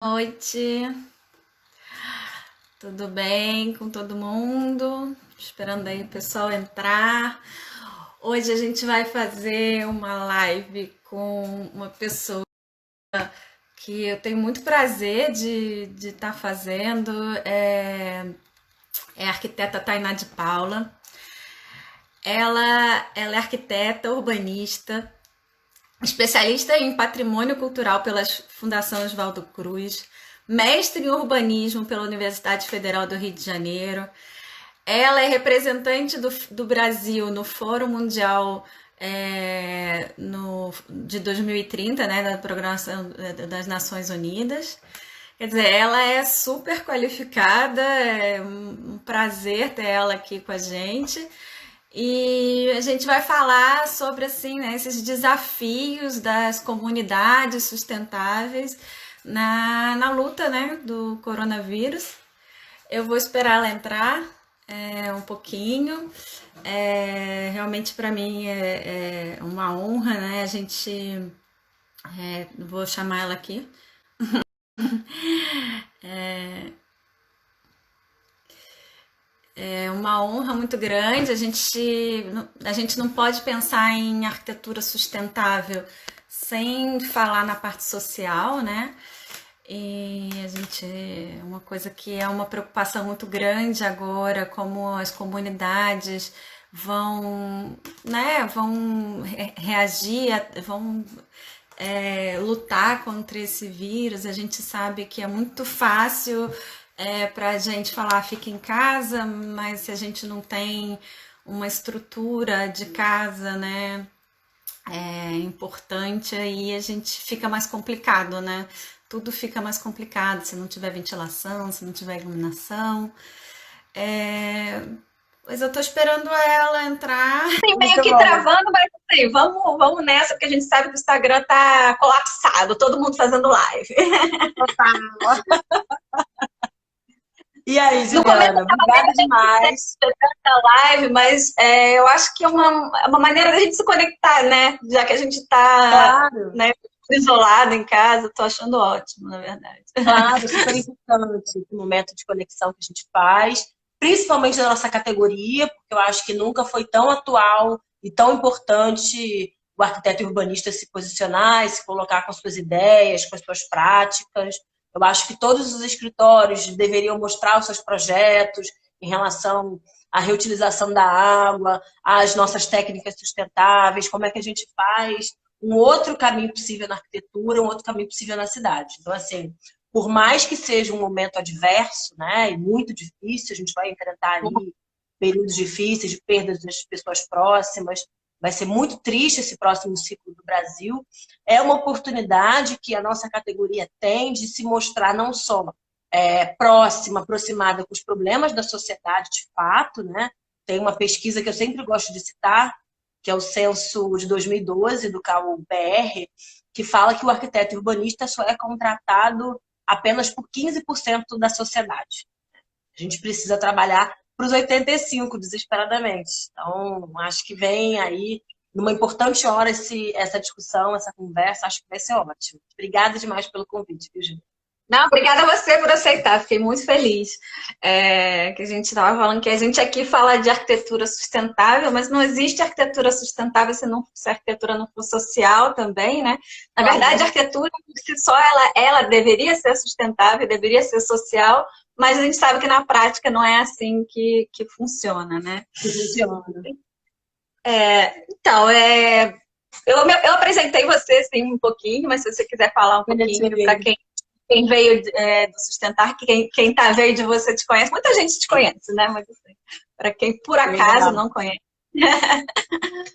Noite, tudo bem com todo mundo? Esperando aí o pessoal entrar. Hoje a gente vai fazer uma live com uma pessoa que eu tenho muito prazer de estar fazendo. É a arquiteta Tainá de Paula. Ela é arquiteta, urbanista, especialista em patrimônio cultural pela Fundação Oswaldo Cruz, mestre em urbanismo pela Universidade Federal do Rio de Janeiro. Ela é representante do Brasil no Fórum Mundial de 2030, né, da Programação das Nações Unidas. Quer dizer, ela é super qualificada, é um prazer ter ela aqui com a gente. E a gente vai falar sobre assim, né, esses desafios das comunidades sustentáveis na luta, né, do coronavírus. Eu vou esperar ela entrar um pouquinho. Realmente para mim é uma honra, né? A gente vou chamar ela aqui. É uma honra muito grande. A gente não pode pensar em arquitetura sustentável sem falar na parte social, né? E a gente, uma coisa que é uma preocupação muito grande agora, como as comunidades vão, né, vão reagir, vão lutar contra esse vírus. A gente sabe que é muito fácil para a gente falar fica em casa, mas se a gente não tem uma estrutura de casa, né, importante, aí a gente fica mais complicado, né? Tudo fica mais complicado se não tiver ventilação, se não tiver iluminação. Pois eu tô esperando ela entrar. Tem meio Muito que bom. travando, mas assim, vamos nessa, porque a gente sabe que o Instagram tá colapsado, todo mundo fazendo live. Total. E aí, No começo Juliana? Obrigada demais. da live, mas eu acho que é uma maneira da gente se conectar, né? Já que a gente tá, Claro, né, isolado em casa, tô achando ótimo, na verdade. claro, super importante o momento de conexão que a gente faz, principalmente na nossa categoria, porque eu acho que nunca foi tão atual e tão importante o arquiteto e urbanista se posicionar e se colocar com suas ideias, com as suas práticas. Eu acho que todos os escritórios deveriam mostrar os seus projetos em relação à reutilização da água, às nossas técnicas sustentáveis, como é que a gente faz um outro caminho possível na arquitetura, um outro caminho possível na cidade. Então, assim, por mais que seja um momento adverso, né, e muito difícil, a gente vai enfrentar aí períodos difíceis de perdas das pessoas próximas, vai ser muito triste esse próximo ciclo do Brasil. É uma oportunidade que a nossa categoria tem de se mostrar não só próxima, aproximada com os problemas da sociedade de fato, né? Tem uma pesquisa que eu sempre gosto de citar, que é o censo de 2012 do CAU-BR, que fala que o arquiteto urbanista só é contratado apenas por 15% da sociedade. A gente precisa trabalhar para os 85% desesperadamente. Então, acho que vem aí, numa importante hora, essa discussão, essa conversa, acho que vai ser ótimo. Obrigada demais pelo convite, viu, Ju? Não, obrigada a você por aceitar, fiquei muito feliz. Que a gente estava falando que a gente aqui fala de arquitetura sustentável, mas não existe arquitetura sustentável se a arquitetura não for social também, né? Na verdade, a arquitetura, por si só, ela deveria ser sustentável, deveria ser social, mas a gente sabe que na prática não é assim que funciona, né? Que funciona. Então, eu apresentei você sim um pouquinho, mas se você quiser falar um pouquinho para quem veio do Sustentar, que quem tá veio de você te conhece. Muita gente te conhece, né? Mas assim, para quem por acaso Legal. não conhece.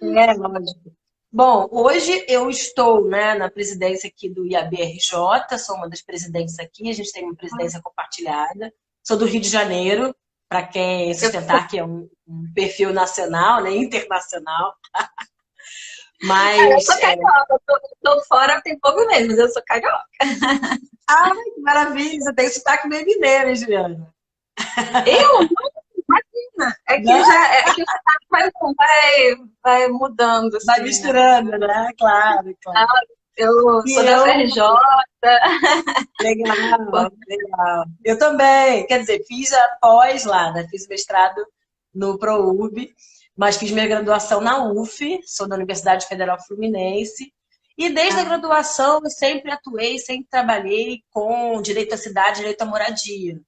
Lógico. Bom, hoje eu estou, né, na presidência aqui do IABRJ, sou uma das presidentes aqui, a gente tem uma presidência compartilhada. Sou do Rio de Janeiro, para quem sustentar que é um perfil nacional, né, internacional. Eu Mas, sou carioca, eu tô fora tem pouco mesmo, mas eu sou carioca. ai, que maravilha, você tem sotaque meio mineiro, hein, Juliana? Eu? Imagina! É que o sotaque vai mudando, Vai assim, né? misturando, né? Claro, claro. Eu E sou da eu, FRJ. Legal, legal. Eu também, quer dizer, fiz a pós lá, né? Fiz mestrado no ProURB, mas fiz minha graduação na UF, sou da Universidade Federal Fluminense, e desde a graduação eu sempre atuei, sempre trabalhei com direito à cidade, direito à moradia.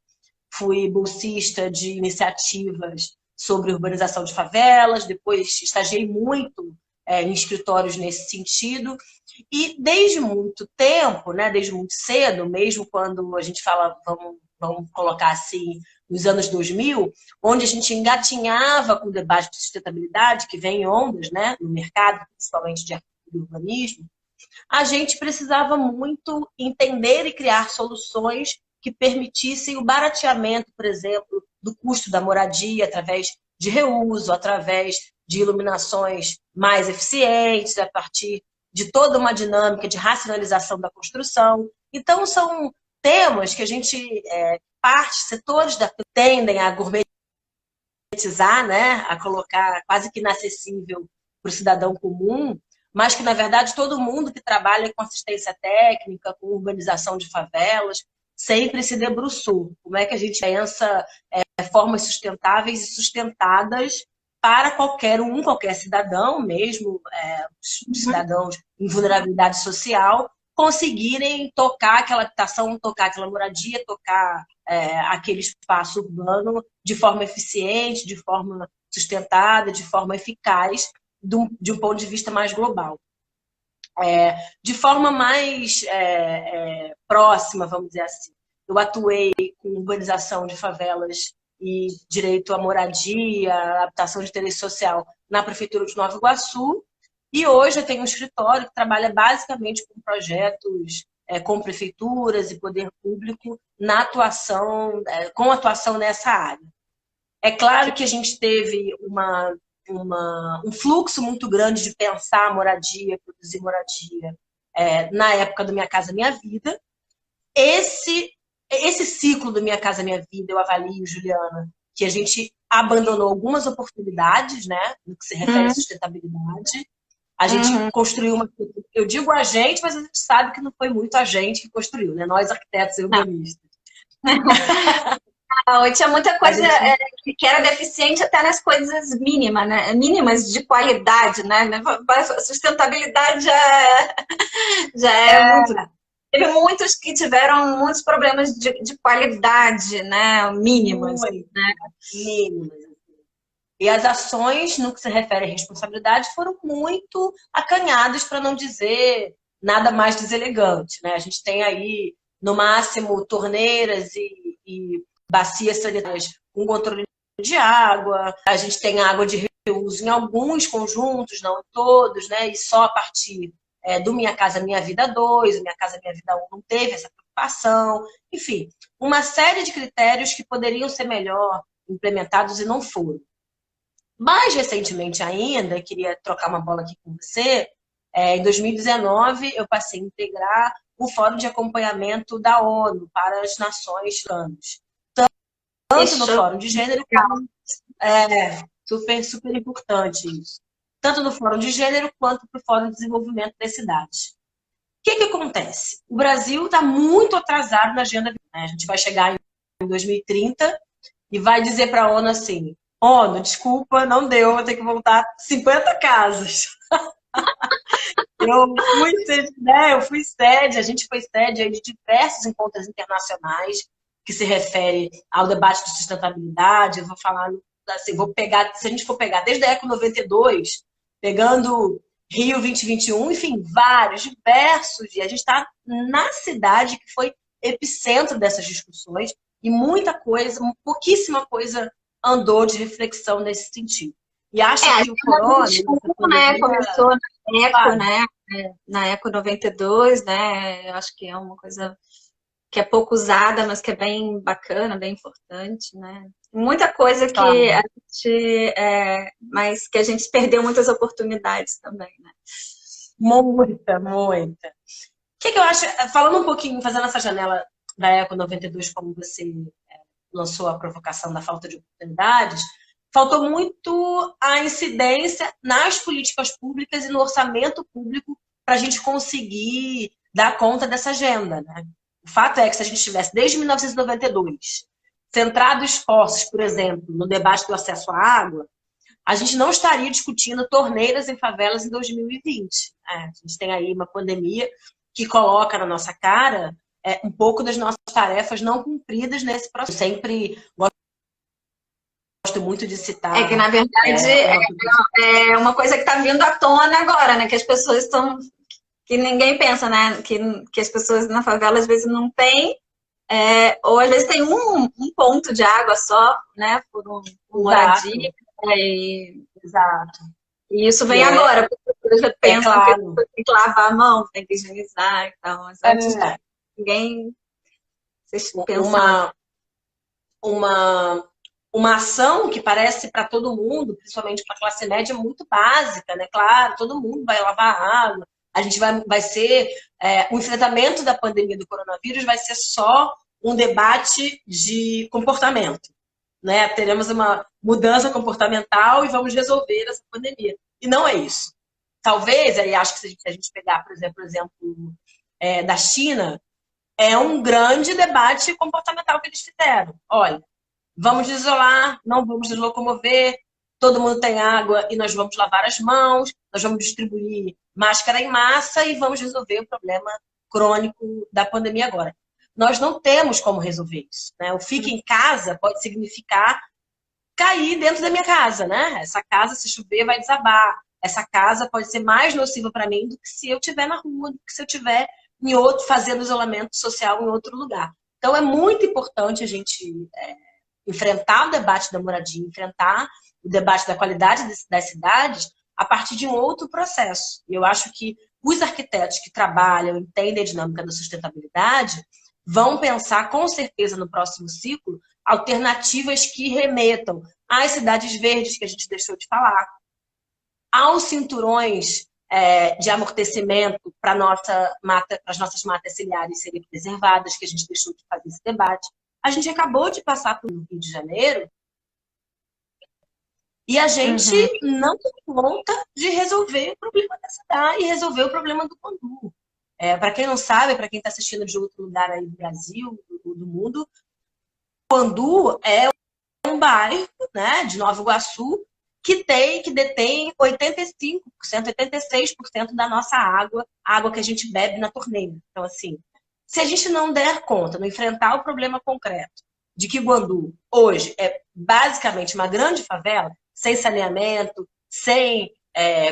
Fui bolsista de iniciativas sobre urbanização de favelas, depois estagiei muito em escritórios nesse sentido, e desde muito tempo, né, desde muito cedo, mesmo quando a gente fala, vamos colocar assim, nos anos 2000, onde a gente engatinhava com o debate de sustentabilidade, que vem em ondas, né, no mercado, principalmente de arquitetura e urbanismo, a gente precisava muito entender e criar soluções que permitissem o barateamento, por exemplo, do custo da moradia através de reuso, através de iluminações mais eficientes, a partir de toda uma dinâmica de racionalização da construção. Então, são temas que a gente, setores tendem a gourmetizar, né, a colocar quase que inacessível para o cidadão comum, mas que, na verdade, todo mundo que trabalha com assistência técnica, com urbanização de favelas, sempre se debruçou. Como é que a gente pensa formas sustentáveis e sustentadas para qualquer cidadão, mesmo os cidadãos em vulnerabilidade social, conseguirem tocar aquela habitação, tocar aquela moradia, tocar aquele espaço urbano de forma eficiente, de forma sustentada, de forma eficaz, de um ponto de vista mais global. De forma mais próxima, vamos dizer assim. Eu atuei com urbanização de favelas e direito à moradia, habitação de interesse social na Prefeitura de Nova Iguaçu, e hoje eu tenho um escritório que trabalha basicamente com projetos com prefeituras e poder público na atuação, com atuação nessa área. É claro que a gente teve um fluxo muito grande de pensar moradia, produzir moradia, na época do Minha Casa Minha Vida. Esse ciclo do Minha Casa Minha Vida, eu avalio, Juliana, que a gente abandonou algumas oportunidades, né, no que se refere à sustentabilidade. A gente construiu uma... Eu digo a gente, mas a gente sabe que não foi muito a gente que construiu, né? Nós, arquitetos e urbanistas. Não, tinha muita coisa que era deficiente até nas coisas mínimas, né? Mínimas de qualidade, né? A sustentabilidade já é muito... Teve muitos que tiveram muitos problemas de qualidade, né? Mínimas. Né? Mínimas. E as ações, no que se refere à responsabilidade, foram muito acanhadas, para não dizer nada mais deselegante, né? A gente tem aí, no máximo, torneiras e bacias sanitárias com controle de água. A gente tem água de reuso em alguns conjuntos, não em todos, né? E só a partir do Minha Casa Minha Vida 2, o Minha Casa Minha Vida 1 não teve essa preocupação. Enfim, uma série de critérios que poderiam ser melhor implementados e não foram. Mais recentemente ainda, queria trocar uma bola aqui com você, em 2019 eu passei a integrar o Fórum de Acompanhamento da ONU para as Nações Africanas. Tanto no Fórum de Gênero, super importante isso. Tanto no Fórum de Gênero quanto no Fórum de Desenvolvimento das Cidades. O que acontece? O Brasil está muito atrasado na agenda. Né? A gente vai chegar em 2030 e vai dizer para a ONU assim: ONU, desculpa, não deu, vou ter que voltar 50 casas. Eu fui sede, a gente foi sede aí de diversos encontros internacionais que se refere ao debate de sustentabilidade. Eu vou falar assim, se a gente for pegar desde a Eco 92, pegando Rio 2021, enfim, vários, diversos, e a gente está na cidade que foi epicentro dessas discussões, e muita coisa, pouquíssima coisa andou de reflexão nesse sentido. E acho que o corona... Começou na Eco, né? Na Eco 92, né? Eu acho que é uma coisa que é pouco usada, mas que é bem bacana, bem importante, né? Muita coisa que a gente... mas que a gente perdeu muitas oportunidades também, né? Muita. O que eu acho... Falando um pouquinho, fazendo essa janela da Eco 92, como você lançou a provocação da falta de oportunidades, faltou muito a incidência nas políticas públicas e no orçamento público para a gente conseguir dar conta dessa agenda, né? O fato é que se a gente tivesse, desde 1992, centrado esforços, por exemplo, no debate do acesso à água, a gente não estaria discutindo torneiras em favelas em 2020. A gente tem aí uma pandemia que coloca na nossa cara um pouco das nossas tarefas não cumpridas nesse processo. Eu sempre gosto muito de citar. É que, na verdade, é uma coisa que está vindo à tona agora, né? Que as pessoas estão... Que ninguém pensa, né? Que as pessoas na favela, às vezes, não têm. Ou, às vezes, tem um ponto de água só, né? Por moradia. Exato. E isso vem agora, porque as pessoas pensam claro. Que tem que lavar a mão, tem que higienizar e tal. Mas antes ninguém... Vocês pensam... Uma ação que parece para todo mundo, principalmente para a classe média, muito básica, né? Claro, todo mundo vai lavar água, a gente vai ser... o enfrentamento da pandemia do coronavírus vai ser só um debate de comportamento, né? Teremos uma mudança comportamental e vamos resolver essa pandemia. E não é isso. Talvez, aí acho que se a gente pegar, por exemplo, da China, é um grande debate comportamental que eles fizeram. Olha, vamos isolar, não vamos nos locomover, todo mundo tem água e nós vamos lavar as mãos, nós vamos distribuir máscara em massa e vamos resolver o problema crônico da pandemia agora. Nós não temos como resolver isso, né? O fique em casa pode significar cair dentro da minha casa, né? Essa casa, se chover, vai desabar. Essa casa pode ser mais nociva para mim do que se eu estiver na rua, do que se eu estiver fazendo isolamento social em outro lugar. Então, é muito importante a gente enfrentar o debate da moradia, enfrentar o debate da qualidade das cidades a partir de um outro processo. E eu acho que os arquitetos que trabalham, entendem a dinâmica da sustentabilidade, vão pensar, com certeza, no próximo ciclo, alternativas que remetam às cidades verdes que a gente deixou de falar, aos cinturões de amortecimento para as nossas matas ciliares serem preservadas, que a gente deixou de fazer esse debate. A gente acabou de passar pelo Rio de Janeiro e a gente não tem conta de resolver o problema da cidade e resolver o problema do Guandu. Para quem não sabe, para quem está assistindo de outro lugar aí do Brasil, do mundo, Guandu é um bairro, né, de Nova Iguaçu que detém 85%, 86% da nossa água, a água que a gente bebe na torneira. Então, assim, se a gente não der conta, não enfrentar o problema concreto de que Guandu hoje é basicamente uma grande favela, sem saneamento, sem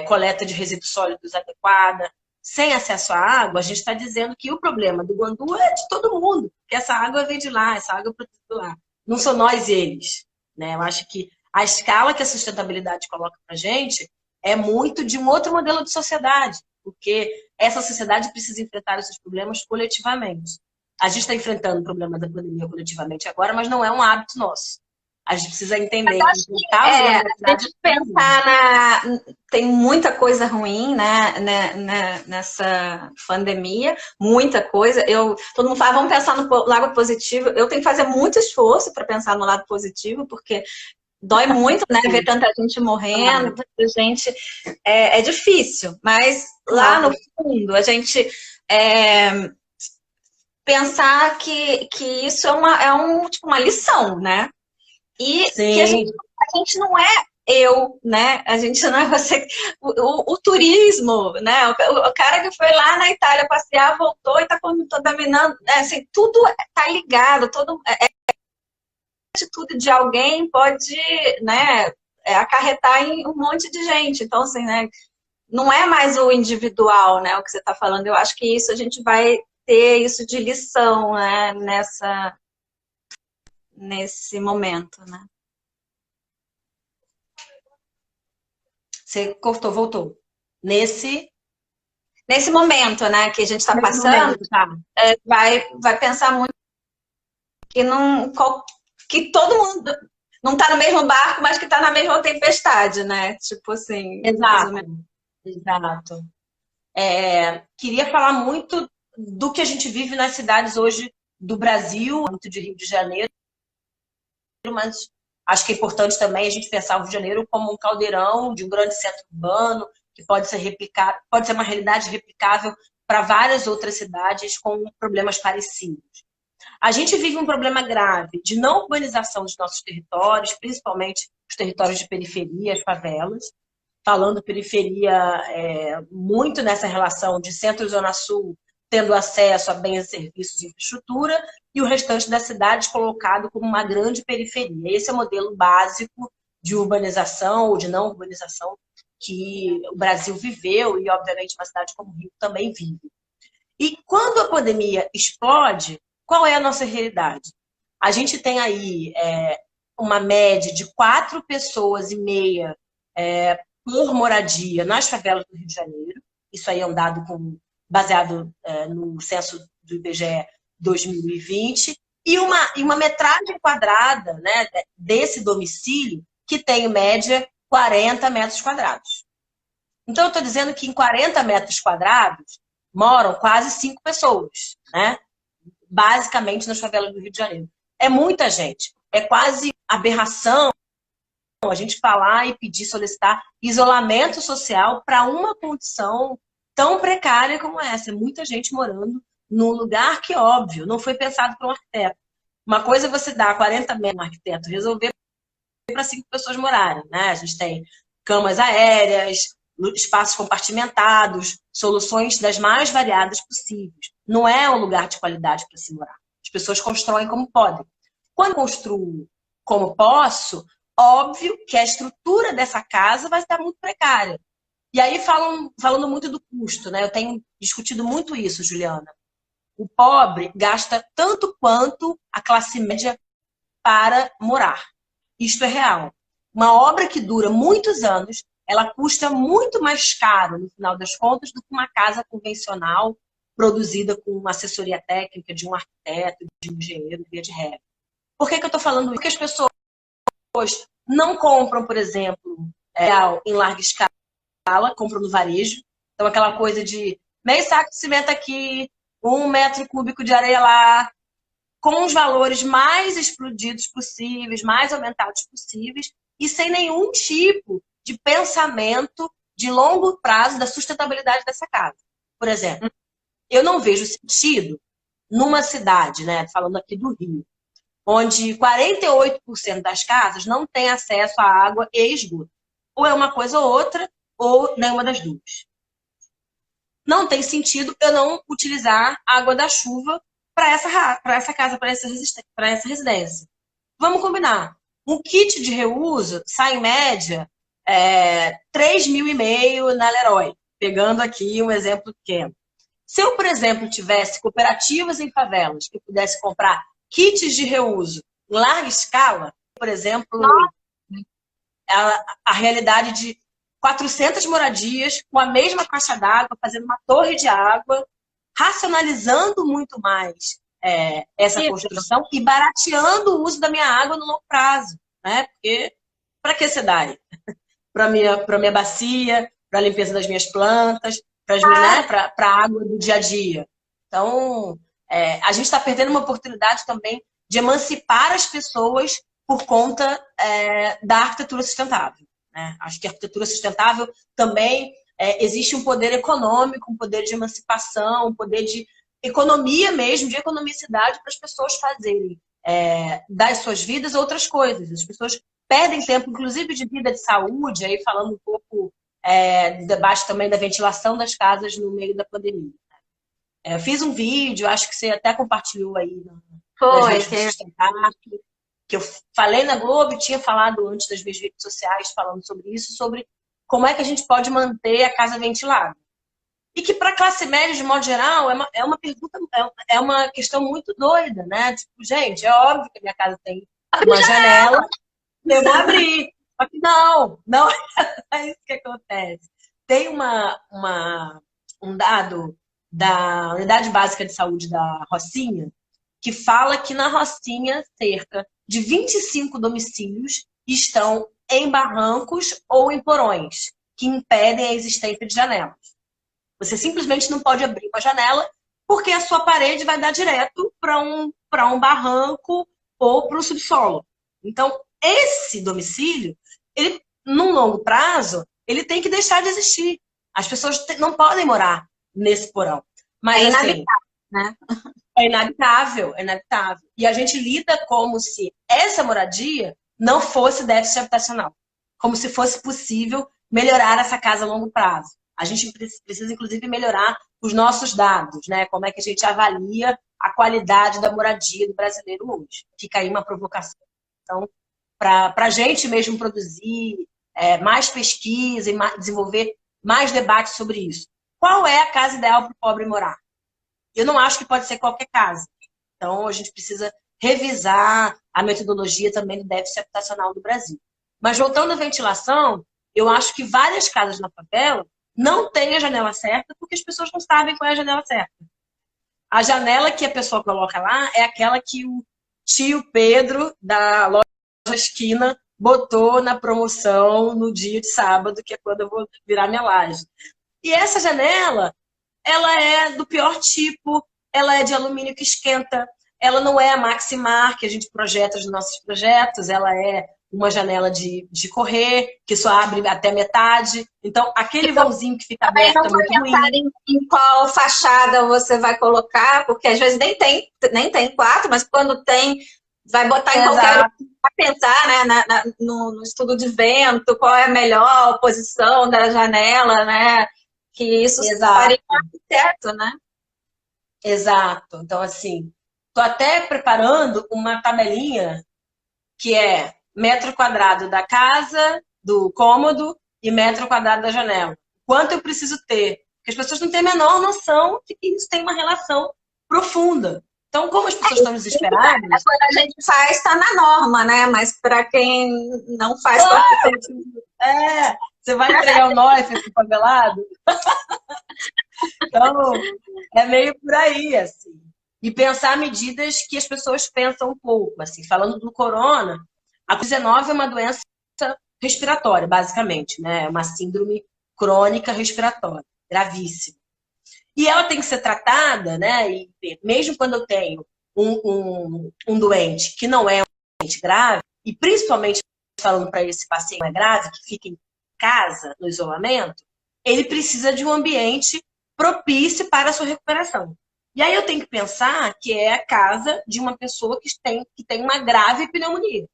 coleta de resíduos sólidos adequada, sem acesso à água, a gente está dizendo que o problema do Guandu é de todo mundo, que essa água vem de lá, essa água é produzida lá. Não são nós eles, né? Eu acho que a escala que a sustentabilidade coloca para a gente é muito de um outro modelo de sociedade, porque essa sociedade precisa enfrentar esses problemas coletivamente. A gente está enfrentando o problema da pandemia coletivamente agora, mas não é um hábito nosso. A gente precisa entender que a gente pensar tem muita coisa ruim, né, nessa pandemia, muita coisa. Todo mundo fala, vamos pensar no lado positivo. Eu tenho que fazer muito esforço para pensar no lado positivo, porque dói muito, né, ver tanta gente morrendo, tanta gente. É difícil, mas lá no fundo a gente pensar que isso tipo uma lição, né? E que a gente não é né? A gente não é você. O turismo, né? O cara que foi lá na Itália passear, voltou e está contaminando. Assim, tudo está ligado, atitude de alguém pode, né, acarretar em um monte de gente. Então, assim, né? Não é mais o individual, né? O que você está falando. Eu acho que isso a gente vai ter isso de lição, né? Nesse momento, né? Você cortou, voltou. Nesse momento, né, que a gente está passando, vai pensar muito que todo mundo não está no mesmo barco, mas que está na mesma tempestade, né? Tipo assim. Exato. Queria falar muito do que a gente vive nas cidades hoje do Brasil, muito de Rio de Janeiro, mas acho que é importante também a gente pensar o Rio de Janeiro como um caldeirão de um grande centro urbano, que pode ser replicado, pode ser uma realidade replicável para várias outras cidades com problemas parecidos. A gente vive um problema grave de não urbanização dos nossos territórios, principalmente os territórios de periferia, as favelas. Falando periferia, muito nessa relação de centro e zona sul, tendo acesso a bens e serviços e infraestrutura, e o restante da cidade colocado como uma grande periferia. Esse é o modelo básico de urbanização ou de não urbanização que o Brasil viveu e, obviamente, uma cidade como o Rio também vive. E quando a pandemia explode, qual é a nossa realidade? A gente tem aí uma média de 4,5 pessoas por moradia nas favelas do Rio de Janeiro. Isso aí é um dado baseado no censo do IBGE 2020. E uma metragem quadrada, né, desse domicílio que tem, em média, 40 metros quadrados. Então, eu estou dizendo que em 40 metros quadrados moram quase 5 pessoas, né? Basicamente nas favelas do Rio de Janeiro. É muita gente. É quase aberração a gente falar e pedir, solicitar isolamento social para uma condição tão precária como essa. É muita gente morando num lugar que, óbvio, não foi pensado para um arquiteto. Uma coisa é você dar 40 metros no arquiteto, resolver para 5 pessoas morarem, né? A gente tem camas aéreas, espaços compartimentados, soluções das mais variadas possíveis. Não é um lugar de qualidade para se morar. As pessoas constroem como podem. Quando eu construo como posso, óbvio que a estrutura dessa casa vai estar muito precária. E aí falando muito do custo, né? Eu tenho discutido muito isso, Juliana. O pobre gasta tanto quanto a classe média para morar. Isto é real. Uma obra que dura muitos anos, ela custa muito mais caro, no final das contas, do que uma casa convencional produzida com uma assessoria técnica de um arquiteto, de um engenheiro, via de regra. Por que eu estou falando isso? Porque as pessoas não compram, por exemplo, em larga escala, compram no varejo. Então, aquela coisa de meio saco de cimento aqui, 1 metro cúbico de areia lá, com os valores mais explodidos possíveis, mais aumentados possíveis, e sem nenhum tipo de pensamento de longo prazo da sustentabilidade dessa casa. Por exemplo, eu não vejo sentido numa cidade, né, falando aqui do Rio, onde 48% das casas não tem acesso à água e esgoto. Ou é uma coisa ou outra, ou nenhuma das duas. Não tem sentido eu não utilizar a água da chuva para essa casa, para essa residência. Vamos combinar. Um kit de reuso sai em média 3.500 na Leroy, pegando aqui um exemplo pequeno. Se eu, por exemplo, tivesse cooperativas em favelas que eu pudesse comprar kits de reuso em larga escala, por exemplo, a realidade de 400 moradias com a mesma caixa d'água, fazendo uma torre de água, racionalizando muito mais essa construção e barateando o uso da minha água no longo prazo, né? Porque para que sedar? Para minha bacia, para a limpeza das minhas plantas, para a água do dia a dia. Então, a gente está perdendo uma oportunidade também de emancipar as pessoas por conta da arquitetura sustentável, né? Acho que a arquitetura sustentável também existe um poder econômico, um poder de emancipação, um poder de economia mesmo, de economicidade para as pessoas fazerem das suas vidas outras coisas. As pessoas perdem tempo, inclusive de vida de saúde, aí falando um pouco do debate também da ventilação das casas no meio da pandemia. Eu fiz um vídeo, acho que você até compartilhou aí nas redes sociais, que eu falei na Globo e tinha falado antes das minhas redes sociais falando sobre isso, sobre como é que a gente pode manter a casa ventilada. E que para a classe média, de modo geral, é uma pergunta, é uma questão muito doida, né? Tipo, gente, é óbvio que a minha casa tem uma janela, eu vou abrir. Só que não é isso que acontece. Tem um dado da Unidade Básica de Saúde da Rocinha, que fala que na Rocinha cerca de 25 domicílios estão em barrancos ou em porões, que impedem a existência de janelas. Você simplesmente não pode abrir uma janela porque a sua parede vai dar direto para um barranco ou para o subsolo. Então, esse domicílio, ele, num longo prazo, ele tem que deixar de existir. As pessoas não podem morar nesse porão. Mas, É assim, inabitável, né? é inabitável, é inabitável. E a gente lida como se essa moradia não fosse déficit habitacional. Como se fosse possível melhorar essa casa a longo prazo. A gente precisa, inclusive, melhorar os nossos dados, né? Como é que a gente avalia a qualidade da moradia do brasileiro hoje. Fica aí uma provocação. Então, para a gente mesmo produzir mais pesquisa e desenvolver mais debate sobre isso. Qual é a casa ideal para o pobre morar? Eu não acho que pode ser qualquer casa. Então, a gente precisa revisar a metodologia também do déficit habitacional do Brasil. Mas, voltando à ventilação, eu acho que várias casas na favela não têm a janela certa porque as pessoas não sabem qual é a janela certa. A janela que a pessoa coloca lá é aquela que o tio Pedro, da loja esquina, botou na promoção no dia de sábado, que é quando eu vou virar minha laje. E essa janela, ela é do pior tipo, ela é de alumínio que esquenta, ela não é a Maximar que a gente projeta nos nossos projetos, ela é uma janela de correr, que só abre até metade. Então, aquele vãozinho que fica Também aberto não é muito ruim. pensar em qual fachada você vai colocar, porque às vezes nem tem quarto, mas quando tem, vai botar em qualquer lugar para pensar, né, no estudo de vento, qual é a melhor posição da janela, né? Que isso faria um arquiteto, né? Exato. Então, assim, tô até preparando uma tabelinha que é metro quadrado da casa, do cômodo, e metro quadrado da janela. Quanto eu preciso ter? Porque as pessoas não têm a menor noção de que isso tem uma relação profunda. Então, como as pessoas estão desesperadas... Quando a gente faz, está na norma, né? Mas para quem não faz... você vai entregar o Neufeld pro favelado? Então, é meio por aí, assim. E pensar medidas que as pessoas pensam um pouco. Assim, falando do corona, a Covid-19 é uma doença respiratória, basicamente, né? É uma síndrome crônica respiratória, gravíssima. E ela tem que ser tratada, né? E mesmo quando eu tenho um doente que não é um doente grave, e principalmente falando para esse paciente que não é grave, que fica em casa, no isolamento, ele precisa de um ambiente propício para a sua recuperação. E aí eu tenho que pensar que é a casa de uma pessoa que tem uma grave pneumonia.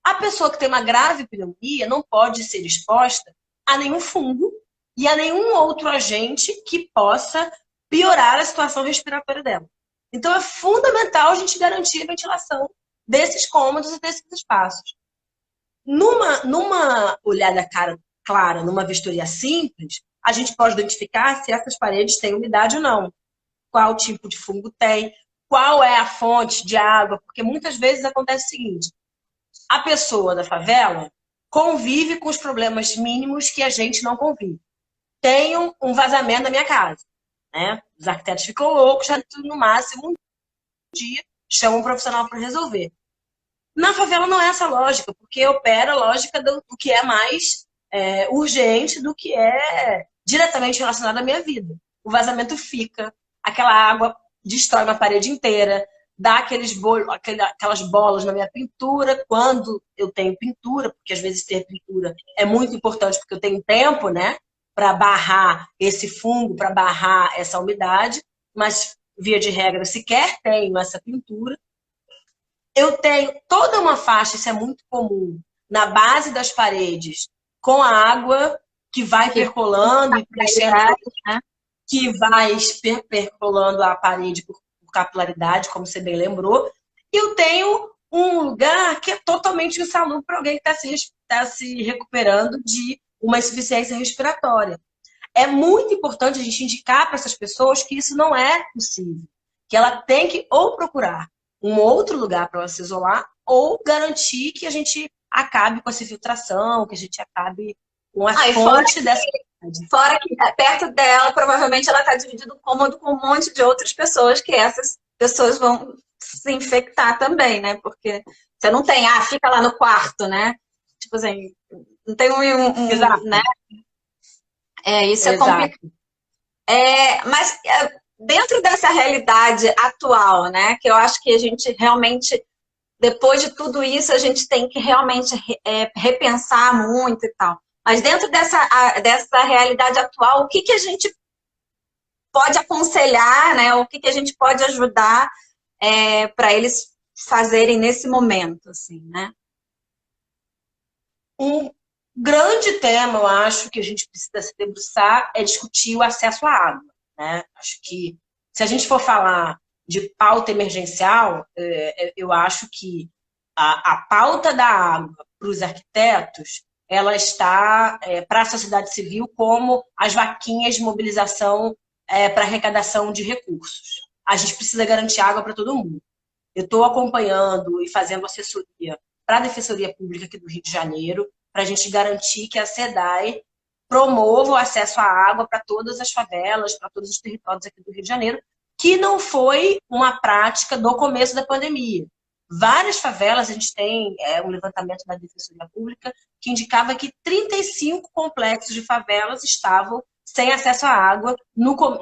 A pessoa que tem uma grave pneumonia não pode ser exposta a nenhum fungo e a nenhum outro agente que possa piorar a situação respiratória dela. Então é fundamental a gente garantir a ventilação desses cômodos e desses espaços. Numa olhada clara, numa vistoria simples, a gente pode identificar se essas paredes têm umidade ou não. Qual tipo de fungo tem, qual é a fonte de água, porque muitas vezes acontece o seguinte, a pessoa da favela convive com os problemas mínimos que a gente não convive. Tenho um vazamento na minha casa, né? Os arquitetos ficam loucos, no máximo um dia chamam um profissional para resolver. Na favela não é essa lógica, porque opera a lógica do que é mais urgente do que é diretamente relacionado à minha vida. O vazamento fica, aquela água destrói uma parede inteira, dá aquelas bolas na minha pintura, quando eu tenho pintura, porque às vezes ter pintura é muito importante, porque eu tenho tempo, né, para barrar esse fungo, para barrar essa umidade, mas, via de regra, sequer tenho essa pintura. Eu tenho toda uma faixa, isso é muito comum, na base das paredes, com a água que vai percolando e preenchendo, né? Que vai percolando a parede por capilaridade, como você bem lembrou. E eu tenho um lugar que é totalmente insalubre para alguém que está se recuperando de uma insuficiência respiratória. É muito importante a gente indicar para essas pessoas que isso não é possível, que ela tem que ou procurar um outro lugar para ela se isolar, ou garantir que a gente acabe com essa filtração, que a gente acabe com a fonte dessa... Fora que perto dela, provavelmente ela está dividindo o cômodo com um monte de outras pessoas, que essas pessoas vão se infectar também, né? Porque você não tem, fica lá no quarto, né? Tipo assim, não tem Exato. né? Isso é Exato. complicado. Mas dentro dessa realidade atual, né? Que eu acho que a gente realmente, depois de tudo isso, a gente tem que realmente repensar muito e tal. Mas dentro dessa realidade atual, o que a gente pode aconselhar, né? O que a gente pode ajudar para eles fazerem nesse momento, assim, né? Um grande tema, eu acho, que a gente precisa se debruçar é discutir o acesso à água, né? Acho que se a gente for falar de pauta emergencial, eu acho que a pauta da água para os arquitetos, ela está para a sociedade civil como as vaquinhas de mobilização para arrecadação de recursos. A gente precisa garantir água para todo mundo. Eu estou acompanhando e fazendo assessoria para a Defensoria Pública aqui do Rio de Janeiro, para a gente garantir que a SEDAI promova o acesso à água para todas as favelas, para todos os territórios aqui do Rio de Janeiro, que não foi uma prática do começo da pandemia. Várias favelas, a gente tem um levantamento da Defensoria Pública que indicava que 35 complexos de favelas estavam sem acesso à água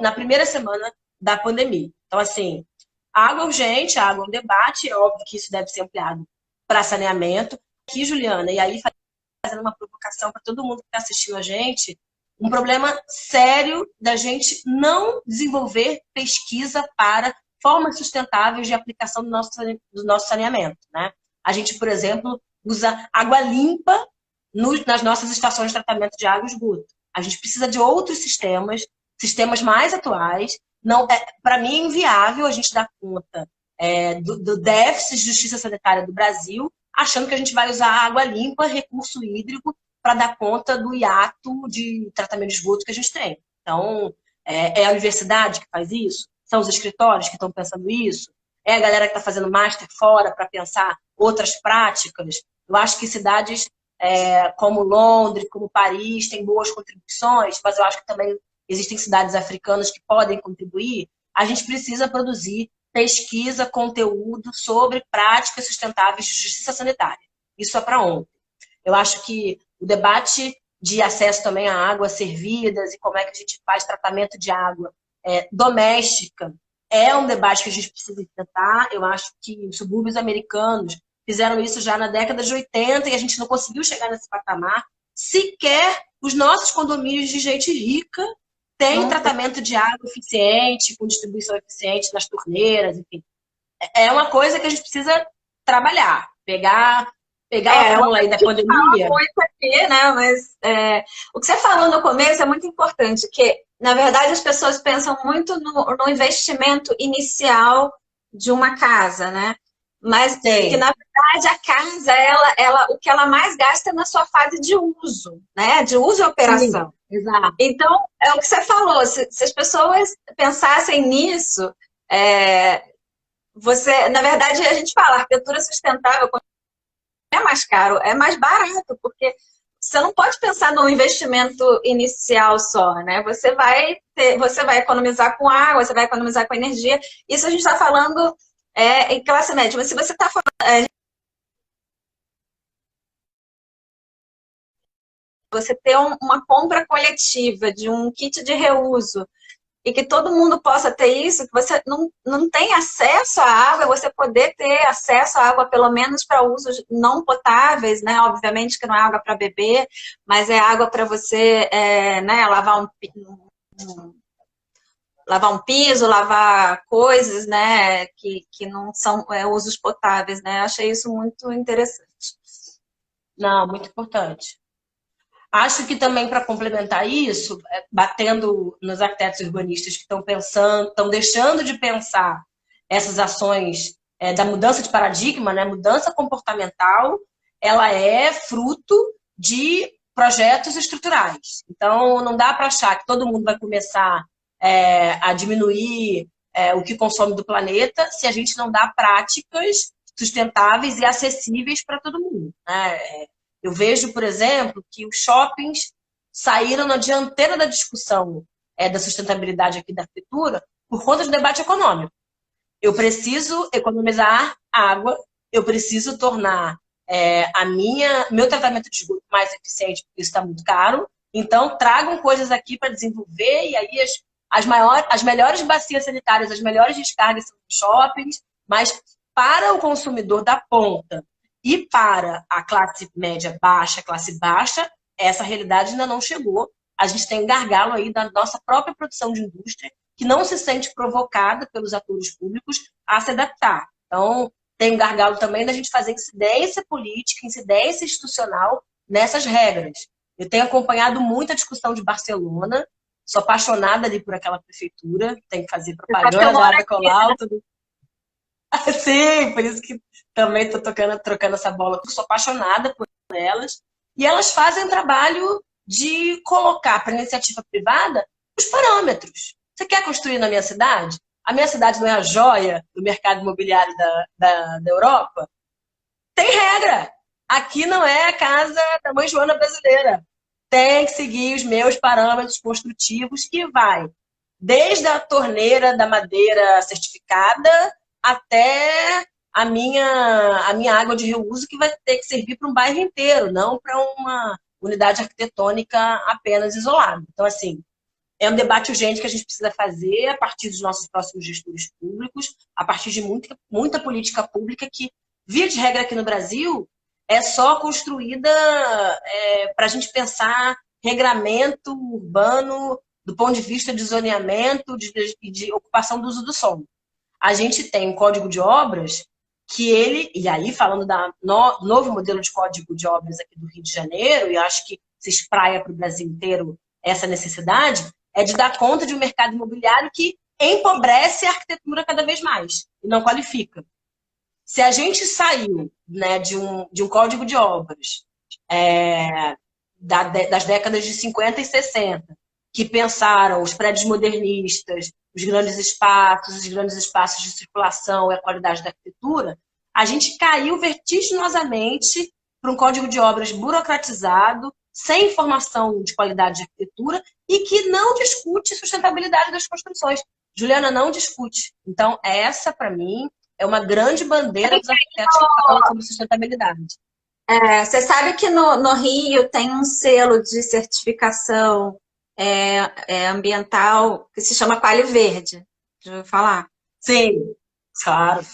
na primeira semana da pandemia. Então, assim, a água é urgente, a água é um debate, é óbvio que isso deve ser ampliado para saneamento. Aqui, Juliana, e aí fazendo uma provocação para todo mundo que está assistindo a gente, um problema sério da gente não desenvolver pesquisa para formas sustentáveis de aplicação do nosso saneamento, né? A gente, por exemplo, usa água limpa nas nossas estações de tratamento de água e esgoto. A gente precisa de outros sistemas mais atuais. Para mim é inviável a gente dar conta do déficit de justiça sanitária do Brasil, achando que a gente vai usar água limpa, recurso hídrico, para dar conta do hiato de tratamento de esgoto que a gente tem. Então, é a universidade que faz isso? São os escritórios que estão pensando isso? É a galera que está fazendo master fora para pensar outras práticas? Eu acho que cidades como Londres, como Paris, têm boas contribuições, mas eu acho que também existem cidades africanas que podem contribuir. A gente precisa produzir pesquisa, conteúdo sobre práticas sustentáveis de justiça sanitária. Isso é para ontem. Eu acho que o debate de acesso também a águas servidas e como é que a gente faz tratamento de água doméstica é um debate que a gente precisa enfrentar. Eu acho que os subúrbios americanos fizeram isso já na década de 80 e a gente não conseguiu chegar nesse patamar. Sequer os nossos condomínios de gente rica têm tratamento de água eficiente, com distribuição eficiente nas torneiras, enfim. É uma coisa que a gente precisa trabalhar, pegar a fórmula aí da pandemia. Muito aqui, né? Mas o que você falou no começo é muito importante, que, na verdade, as pessoas pensam muito no investimento inicial de uma casa, né? Mas que, na verdade, a casa, o que ela mais gasta é na sua fase de uso, né? De uso e operação. Sim, exato. Então, é o que você falou, se as pessoas pensassem nisso, na verdade, a gente fala, arquitetura sustentável é mais caro, é mais barato, porque você não pode pensar no investimento inicial só, né? Você vai economizar com água, você vai economizar com energia. Isso a gente está falando em classe média, mas se você está falando... você ter uma compra coletiva de um kit de reuso e que todo mundo possa ter isso, que você não tem acesso à água, você poder ter acesso à água pelo menos para usos não potáveis, né? Obviamente que não é água para beber, mas é água para você lavar um piso, lavar coisas, né? Que não são usos potáveis, né? Achei isso muito interessante. Não, muito importante. Acho que também, para complementar isso, batendo nos arquitetos urbanistas que estão deixando de pensar essas ações da mudança de paradigma, né? Mudança comportamental, ela é fruto de projetos estruturais. Então, não dá para achar que todo mundo vai começar a diminuir o que consome do planeta se a gente não dá práticas sustentáveis e acessíveis para todo mundo, né? Eu vejo, por exemplo, que os shoppings saíram na dianteira da discussão da sustentabilidade aqui da arquitetura por conta do debate econômico. Eu preciso economizar água, eu preciso tornar meu tratamento de esgoto mais eficiente, porque isso está muito caro. Então, tragam coisas aqui para desenvolver, e aí as melhores bacias sanitárias, as melhores descargas são nos shoppings, mas para o consumidor da ponta e para a classe média baixa, classe baixa, essa realidade ainda não chegou. A gente tem um gargalo aí da nossa própria produção de indústria que não se sente provocada pelos atores públicos a se adaptar. Então, tem um gargalo também da gente fazer incidência política, incidência institucional nessas regras. Eu tenho acompanhado muita discussão de Barcelona, sou apaixonada ali por aquela prefeitura, tem que fazer propaganda da Ada Colau. Tudo. Sim, por isso que também estou trocando essa bola, porque sou apaixonada por elas. E elas fazem um trabalho de colocar para a iniciativa privada os parâmetros. Você quer construir na minha cidade? A minha cidade não é a joia do mercado imobiliário da Europa? Tem regra. Aqui não é a casa da Mãe Joana brasileira. Tem que seguir os meus parâmetros construtivos, que vai desde a torneira da madeira certificada até a minha água de reuso, que vai ter que servir para um bairro inteiro, não para uma unidade arquitetônica apenas isolada. Então, assim, é um debate urgente que a gente precisa fazer a partir dos nossos próximos gestores públicos, a partir de muita política pública que, via de regra aqui no Brasil, é só construída para a gente pensar regramento urbano do ponto de vista de zoneamento e de ocupação do uso do solo. A gente tem um código de obras que e aí falando da novo modelo de código de obras aqui do Rio de Janeiro, e acho que se espraia para o Brasil inteiro essa necessidade, é de dar conta de um mercado imobiliário que empobrece a arquitetura cada vez mais e não qualifica. Se a gente saiu, né, de um código de obras das décadas de 50 e 60, que pensaram os prédios modernistas, os grandes espaços de circulação e a qualidade da arquitetura, a gente caiu vertiginosamente para um código de obras burocratizado, sem informação de qualidade de arquitetura e que não discute sustentabilidade das construções. Juliana, não discute. Então, essa, para mim, é uma grande bandeira dos arquitetos que falam sobre sustentabilidade. Você sabe que no Rio tem um selo de certificação ambiental que se chama Palio Verde. Já ouviu falar? Sim, claro.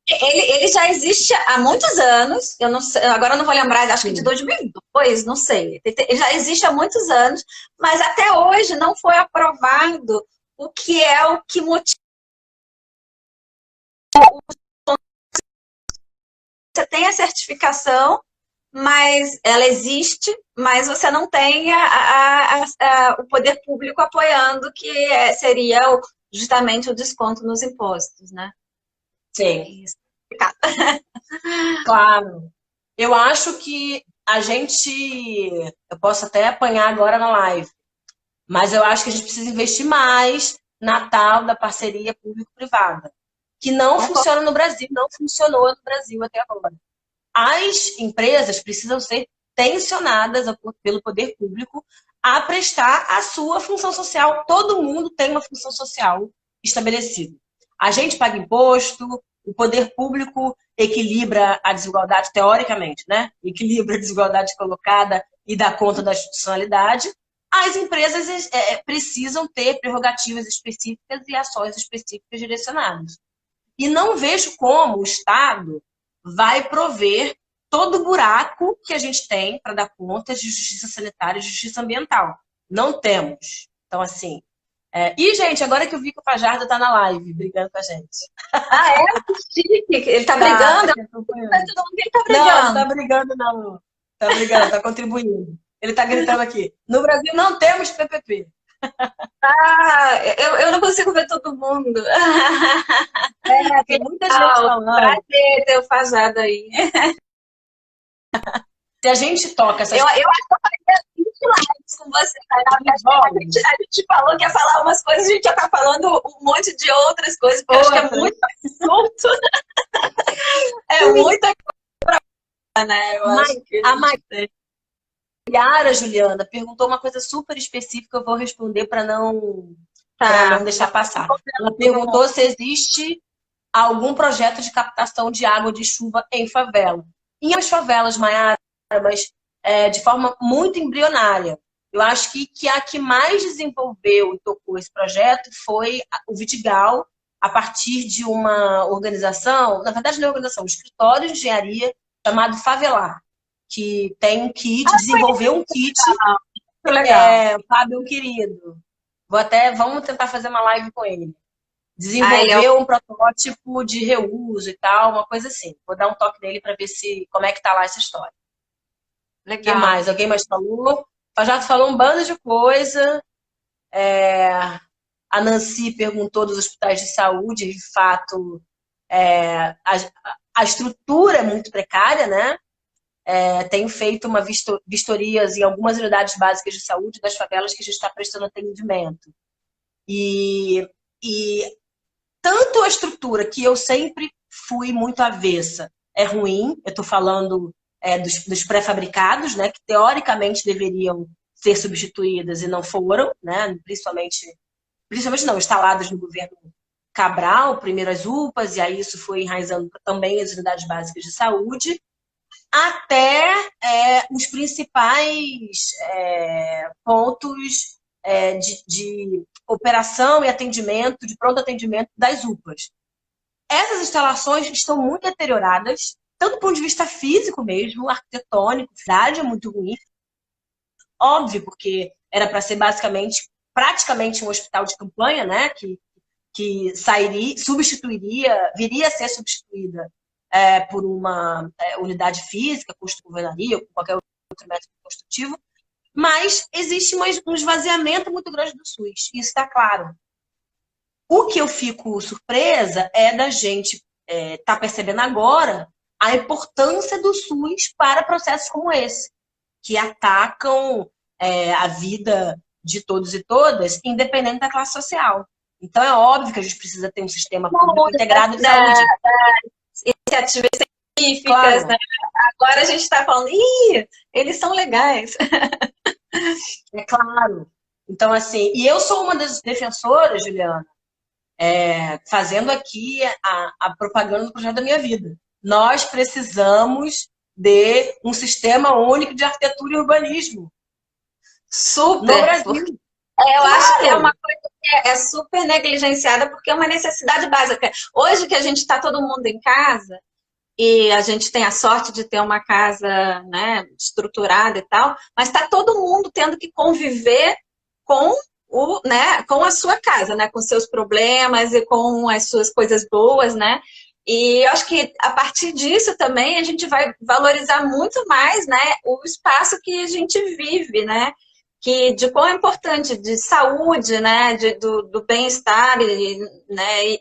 Ele já existe há muitos anos, eu não sei, agora eu não vou lembrar, acho que de 2002, não sei. Ele já existe há muitos anos, mas até hoje não foi aprovado o que motiva. Você tem a certificação, mas ela existe, mas você não tem o poder público apoiando, que seria justamente o desconto nos impostos, né? Sim. Claro. Eu acho que eu posso até apanhar agora na live, mas eu acho que a gente precisa investir mais na tal da parceria público-privada, que não funciona no Brasil, não funcionou no Brasil até agora. As empresas precisam ser tensionadas pelo poder público a prestar a sua função social. Todo mundo tem uma função social estabelecida. A gente paga imposto, o poder público equilibra a desigualdade, teoricamente, né? Equilibra a desigualdade colocada e dá conta da institucionalidade. As empresas precisam ter prerrogativas específicas e ações específicas direcionadas. E não vejo como o Estado vai prover todo o buraco que a gente tem para dar conta de justiça sanitária e justiça ambiental. Não temos. Então, assim... E, gente, agora que eu vi que o Fajardo tá na live, brigando com a gente. Que chique. Ele tá brigando? Mas todo mundo ele tá brigando. Não, não tá brigando, não. Tá brigando, tá contribuindo. Ele tá gritando aqui. No Brasil não temos PPP. Eu não consigo ver todo mundo. Tem muita gente falando. Prazer ter o Fajardo aí. Se a gente toca essas... Eu acho que eu faria 20 lives com você, a gente falou que ia falar umas coisas, a gente já tá falando um monte de outras coisas, porque eu acho que é muito assunto. É muita coisa pra... né? A Maiara, Juliana, perguntou uma coisa super específica, eu vou responder para não deixar passar. Ela perguntou se existe algum projeto de captação de água de chuva em favela. Em as favelas, Maiara, mas de forma muito embrionária. Eu acho que a que mais desenvolveu e tocou esse projeto foi o Vidigal, a partir de uma organização, na verdade não é uma organização, um escritório de engenharia chamado Favelar, que tem um kit, desenvolveu um kit. Legal. Fábio, querido, Vamos tentar fazer uma live com ele. Desenvolver um protótipo de reuso e tal, uma coisa assim. Vou dar um toque nele para ver como é que tá lá essa história. Legal. O que mais? Alguém mais falou? Já falou um bando de coisa. A Nancy perguntou dos hospitais de saúde, de fato, a estrutura é muito precária, né? Tenho feito vistorias em algumas unidades básicas de saúde das favelas que a gente está prestando atendimento. E tanto a estrutura, que eu sempre fui muito avessa, é ruim. Eu estou falando dos pré-fabricados, né, que teoricamente deveriam ser substituídas e não foram, né, principalmente não, instaladas no governo Cabral, primeiro as UPAs, e aí isso foi enraizando também as unidades básicas de saúde, até os principais pontos de operação e atendimento, de pronto atendimento das UPAs. Essas instalações estão muito deterioradas, tanto do ponto de vista físico mesmo, arquitetônico, a cidade é muito ruim. Óbvio, porque era para ser praticamente um hospital de campanha, né? Que viria a ser substituída por uma unidade física, custo-governaria, ou qualquer outro método construtivo. Mas existe um esvaziamento muito grande do SUS, isso está claro. O que eu fico surpresa é da gente estar percebendo agora a importância do SUS para processos como esse, que atacam a vida de todos e todas, independente da classe social. Então é óbvio que a gente precisa ter um sistema público integrado de saúde. Iniciativas científicas, claro. Né? Agora a gente está falando, eles são legais. É claro. Então, assim, e eu sou uma das defensoras, Juliana, fazendo aqui a propaganda do projeto da minha vida. Nós precisamos de um sistema único de arquitetura e urbanismo. Super! No Brasil. Eu acho que é uma coisa que é super negligenciada, porque é uma necessidade básica. Hoje que a gente está todo mundo em casa, e a gente tem a sorte de ter uma casa, né, estruturada e tal, mas está todo mundo tendo que conviver com com a sua casa, né, com seus problemas e com as suas coisas boas, né? E eu acho que a partir disso também a gente vai valorizar muito mais, né, o espaço que a gente vive, né? De quão é importante, de saúde, né, do bem-estar, né,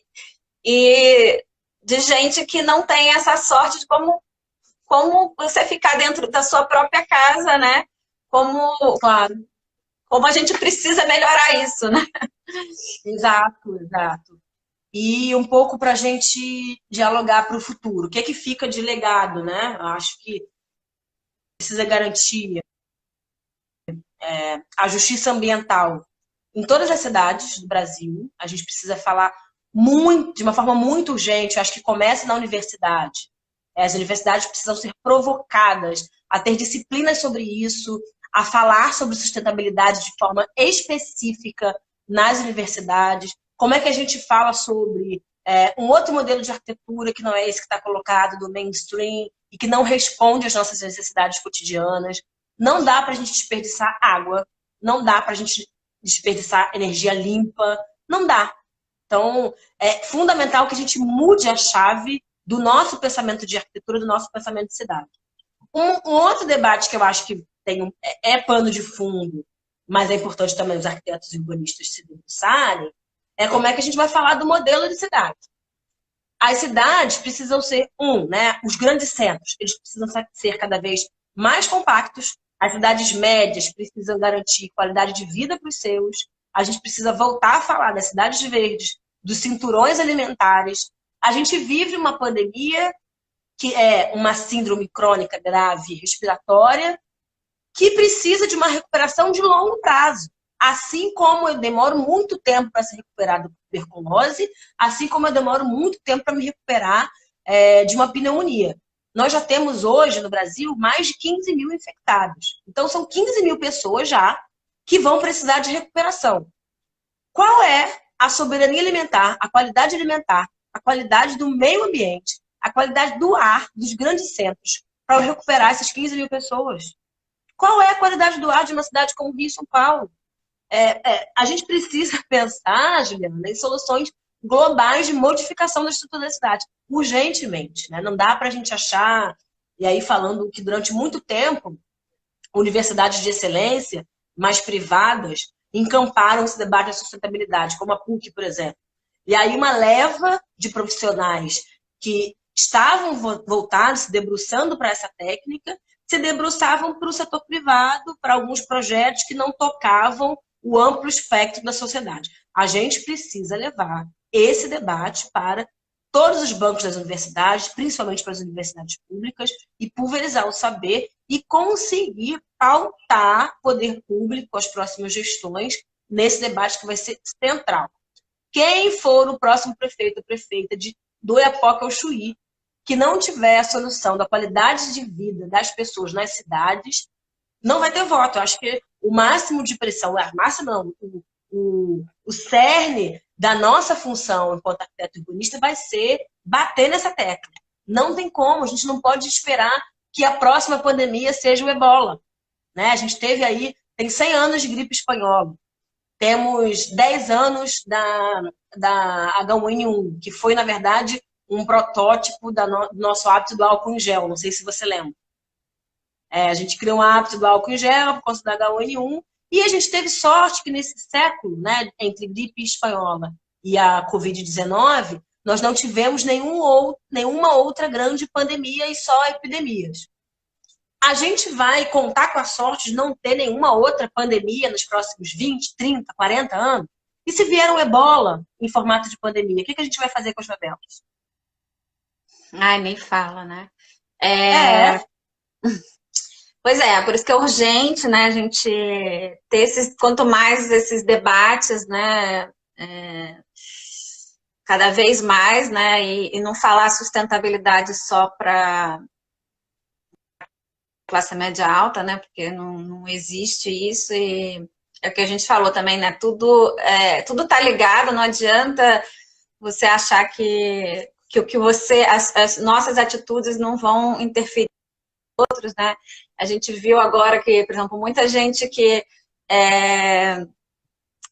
e de gente que não tem essa sorte de como você ficar dentro da sua própria casa, né? Claro. Como a gente precisa melhorar isso, né? Exato, exato. E um pouco para a gente dialogar para o futuro. O que é que fica de legado, né? Eu acho que precisa garantir a justiça ambiental em todas as cidades do Brasil. A gente precisa falar de uma forma muito urgente. Eu acho que começa na universidade. As universidades precisam ser provocadas a ter disciplinas sobre isso, a falar sobre sustentabilidade de forma específica nas universidades. Como é que a gente fala sobre um outro modelo de arquitetura que não é esse que está colocado do mainstream e que não responde às nossas necessidades cotidianas. Não dá para a gente desperdiçar água, não dá para a gente desperdiçar energia limpa, não dá. Então, é fundamental que a gente mude a chave do nosso pensamento de arquitetura, do nosso pensamento de cidade. Um outro debate que eu acho que pano de fundo, mas é importante também os arquitetos e urbanistas se debruçarem, é como é que a gente vai falar do modelo de cidade. As cidades precisam ser, né, os grandes centros, eles precisam ser cada vez mais compactos. As cidades médias precisam garantir qualidade de vida para os seus. A gente precisa voltar a falar das cidades verdes, dos cinturões alimentares. A gente vive uma pandemia que é uma síndrome crônica grave respiratória que precisa de uma recuperação de longo prazo. Assim como eu demoro muito tempo para se recuperar da tuberculose, assim como eu demoro muito tempo para me recuperar de uma pneumonia. Nós já temos hoje no Brasil mais de 15 mil infectados. Então são 15 mil pessoas já que vão precisar de recuperação. Qual é a soberania alimentar, a qualidade alimentar, a qualidade do meio ambiente, a qualidade do ar dos grandes centros para eu recuperar essas 15 mil pessoas? Qual é a qualidade do ar de uma cidade como Rio e São Paulo? a gente precisa pensar, Juliana, em soluções globais de modificação da estrutura da cidade, urgentemente, né? Não dá para a gente achar, e aí falando que durante muito tempo, universidades de excelência, mais privadas, encamparam esse debate da sustentabilidade, como a PUC, por exemplo. E aí uma leva de profissionais que estavam voltados, se debruçando para essa técnica, se debruçavam para o setor privado, para alguns projetos que não tocavam o amplo espectro da sociedade. A gente precisa levar esse debate para todos os bancos das universidades, principalmente para as universidades públicas, e pulverizar o saber e conseguir pautar poder público, as próximas gestões, nesse debate que vai ser central. Quem for o próximo prefeito ou prefeita do Oiapoque ao Chuí, que não tiver a solução da qualidade de vida das pessoas nas cidades, não vai ter voto. Eu acho que o máximo de pressão, o cerne da nossa função enquanto arquiteto urbanista vai ser bater nessa tecla. Não tem como, a gente não pode esperar que a próxima pandemia seja o ebola. Né? A gente teve aí, tem 100 anos de gripe espanhola, temos 10 anos da H1N1, que foi, na verdade, um protótipo do nosso hábito do álcool em gel, não sei se você lembra. A gente criou um hábito do álcool em gel por conta da H1N1, e a gente teve sorte que nesse século, né, entre gripe espanhola e a Covid-19, nós não tivemos nenhuma outra grande pandemia e só epidemias. A gente vai contar com a sorte de não ter nenhuma outra pandemia nos próximos 20, 30, 40 anos? E se vier um ebola em formato de pandemia, o que a gente vai fazer com as favelas? Ai, nem fala, né? Pois é, por isso que é urgente, né, a gente ter quanto mais esses debates, né, cada vez mais, né, e não falar sustentabilidade só para classe média alta, né, porque não existe isso, e é o que a gente falou também, né, tudo tá ligado, não adianta você achar que as nossas atitudes não vão interferir em outros, né. A gente viu agora que, por exemplo, muita gente que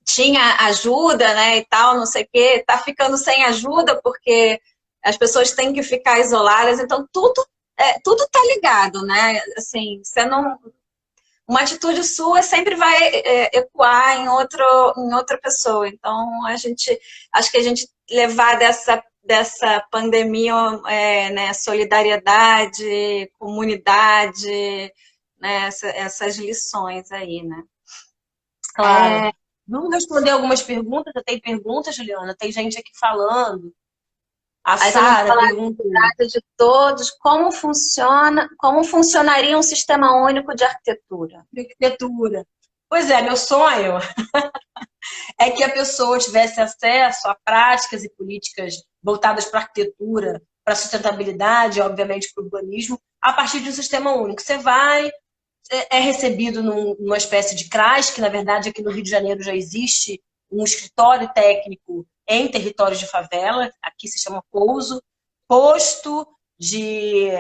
tinha ajuda, né, e tal, não sei o quê, tá ficando sem ajuda porque as pessoas têm que ficar isoladas, então tudo tá ligado, né, assim, uma atitude sua sempre vai ecoar em outra pessoa, então acho que a gente levar dessa pandemia, né, solidariedade, comunidade, né, essas lições aí, né? Claro. Vamos responder algumas perguntas. Já tem perguntas, Juliana? Tem gente aqui falando. A Sara pergunta de todos como funcionaria um sistema único de arquitetura. Pois é, meu sonho é que a pessoa tivesse acesso a práticas e políticas voltadas para a arquitetura, para a sustentabilidade, obviamente para o urbanismo, a partir de um sistema único. Você é recebido numa espécie de CRAS, que na verdade aqui no Rio de Janeiro já existe um escritório técnico em territórios de favela, aqui se chama POUSO, posto de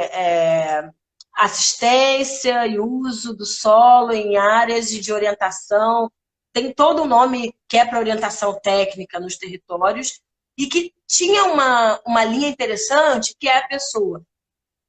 assistência e uso do solo em áreas de orientação, tem todo um nome que é para orientação técnica nos territórios, e que tinha uma linha interessante, que é a pessoa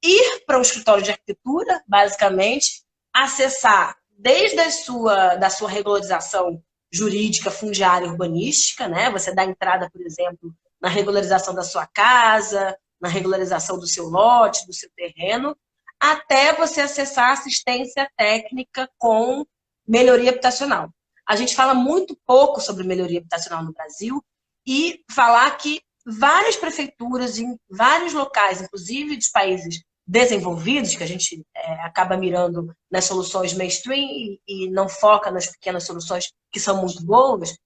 ir para um escritório de arquitetura, basicamente, acessar desde da sua regularização jurídica, fundiária, urbanística, né? Você dá entrada, por exemplo, na regularização da sua casa, na regularização do seu lote, do seu terreno, até você acessar assistência técnica com melhoria habitacional. A gente fala muito pouco sobre melhoria habitacional no Brasil, e falar que várias prefeituras em vários locais, inclusive de países desenvolvidos, que a gente acaba mirando nas soluções mainstream e não foca nas pequenas soluções que são muito boas,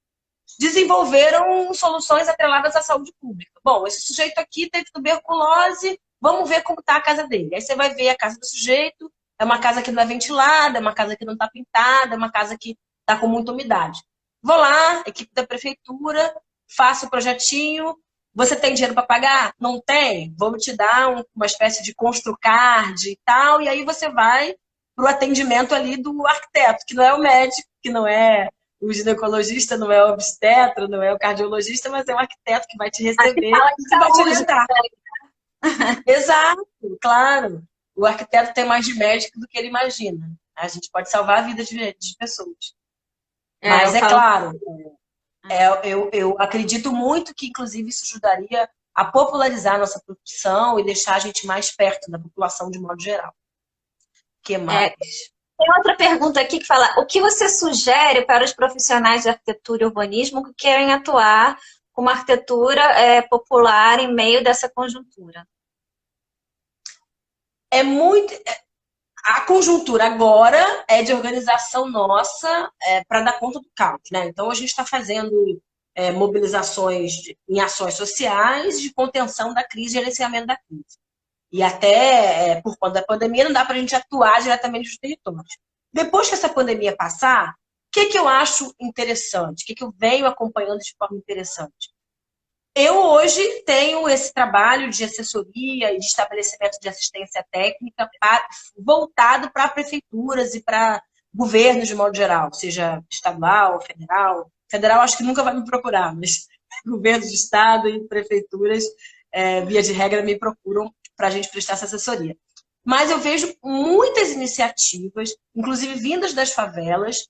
desenvolveram soluções atreladas à saúde pública. Bom, esse sujeito aqui teve tuberculose, vamos ver como está a casa dele. Aí você vai ver a casa do sujeito, é uma casa que não é ventilada, é uma casa que não está pintada, é uma casa que está com muita umidade. Vou lá, equipe da prefeitura, faço o projetinho. Você tem dinheiro para pagar? Não tem? Vamos te dar uma espécie de construcard e tal, e aí você vai para o atendimento ali do arquiteto, que não é o médico, que não é o ginecologista não é o obstetra, não é o cardiologista, mas é o arquiteto que vai te receber e vai te orientar. Exato, claro. O arquiteto tem mais de médico do que ele imagina. A gente pode salvar a vida de pessoas. Mas claro, eu acredito muito que, inclusive, isso ajudaria a popularizar a nossa profissão e deixar a gente mais perto da população de modo geral. O que mais? Tem outra pergunta aqui que fala: o que você sugere para os profissionais de arquitetura e urbanismo que querem atuar com uma arquitetura popular em meio dessa conjuntura? A conjuntura agora é de organização nossa para dar conta do caos, né? Então a gente está fazendo mobilizações em ações sociais de contenção da crise e gerenciamento da crise. E até por conta da pandemia não dá para a gente atuar diretamente nos territórios. Depois que essa pandemia passar, o que eu acho interessante? O que eu venho acompanhando de forma interessante? Eu hoje tenho esse trabalho de assessoria e de estabelecimento de assistência técnica voltado para prefeituras e para governos de modo geral, seja estadual, federal. Federal acho que nunca vai me procurar, mas governos de estado e prefeituras, via de regra, me procuram para a gente prestar essa assessoria. Mas eu vejo muitas iniciativas, inclusive vindas das favelas,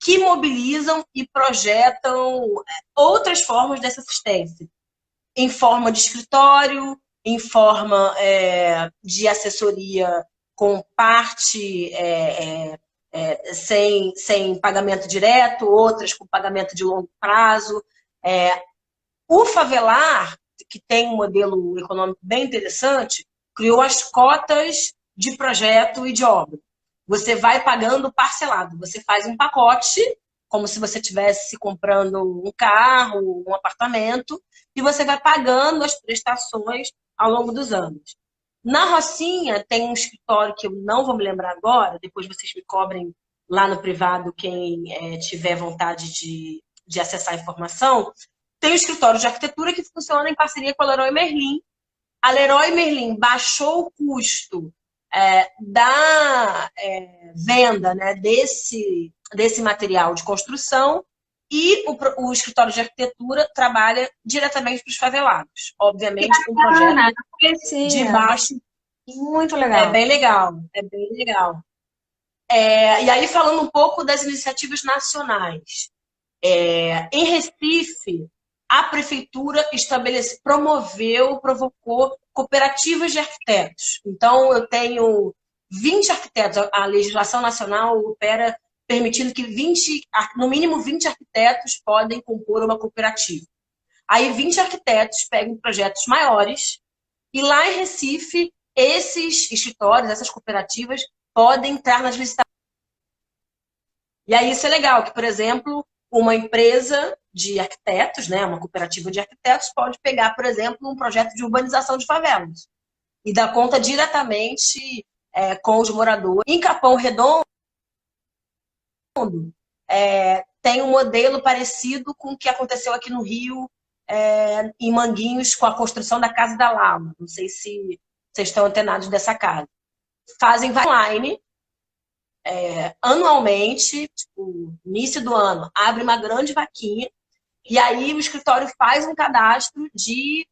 que mobilizam e projetam outras formas dessa assistência, em forma de escritório, em forma de assessoria com parte sem pagamento direto, outras com pagamento de longo prazo. O Favelar, que tem um modelo econômico bem interessante, criou as cotas de projeto e de obra. Você vai pagando parcelado. Você faz um pacote, como se você estivesse comprando um carro, um apartamento, e você vai pagando as prestações ao longo dos anos. Na Rocinha, tem um escritório que eu não vou me lembrar agora, depois vocês me cobrem lá no privado, quem tiver vontade de acessar a informação. Tem um escritório de arquitetura que funciona em parceria com a Leroy Merlin. A Leroy Merlin baixou o custo da venda, né, desse material de construção, e o escritório de arquitetura trabalha diretamente para os favelados. Obviamente, com um projeto de baixo. Muito legal. É bem legal, é bem legal. E aí, falando um pouco das iniciativas nacionais. Em Recife, a prefeitura provocou cooperativas de arquitetos. Então, eu tenho 20 arquitetos. A legislação nacional opera permitindo que no mínimo 20 arquitetos podem compor uma cooperativa. Aí 20 arquitetos pegam projetos maiores e lá em Recife, esses escritórios, essas cooperativas, podem entrar nas licitações. E aí isso é legal, que, por exemplo, uma empresa de arquitetos, né, uma cooperativa de arquitetos, pode pegar, por exemplo, um projeto de urbanização de favelas e dar conta diretamente com os moradores. Em Capão Redondo, tem um modelo parecido com o que aconteceu aqui no Rio, em Manguinhos, com a construção da Casa da Lama. Não sei se vocês estão antenados dessa casa. Fazem online, anualmente, tipo, início do ano, abre uma grande vaquinha, e aí o escritório faz um cadastro de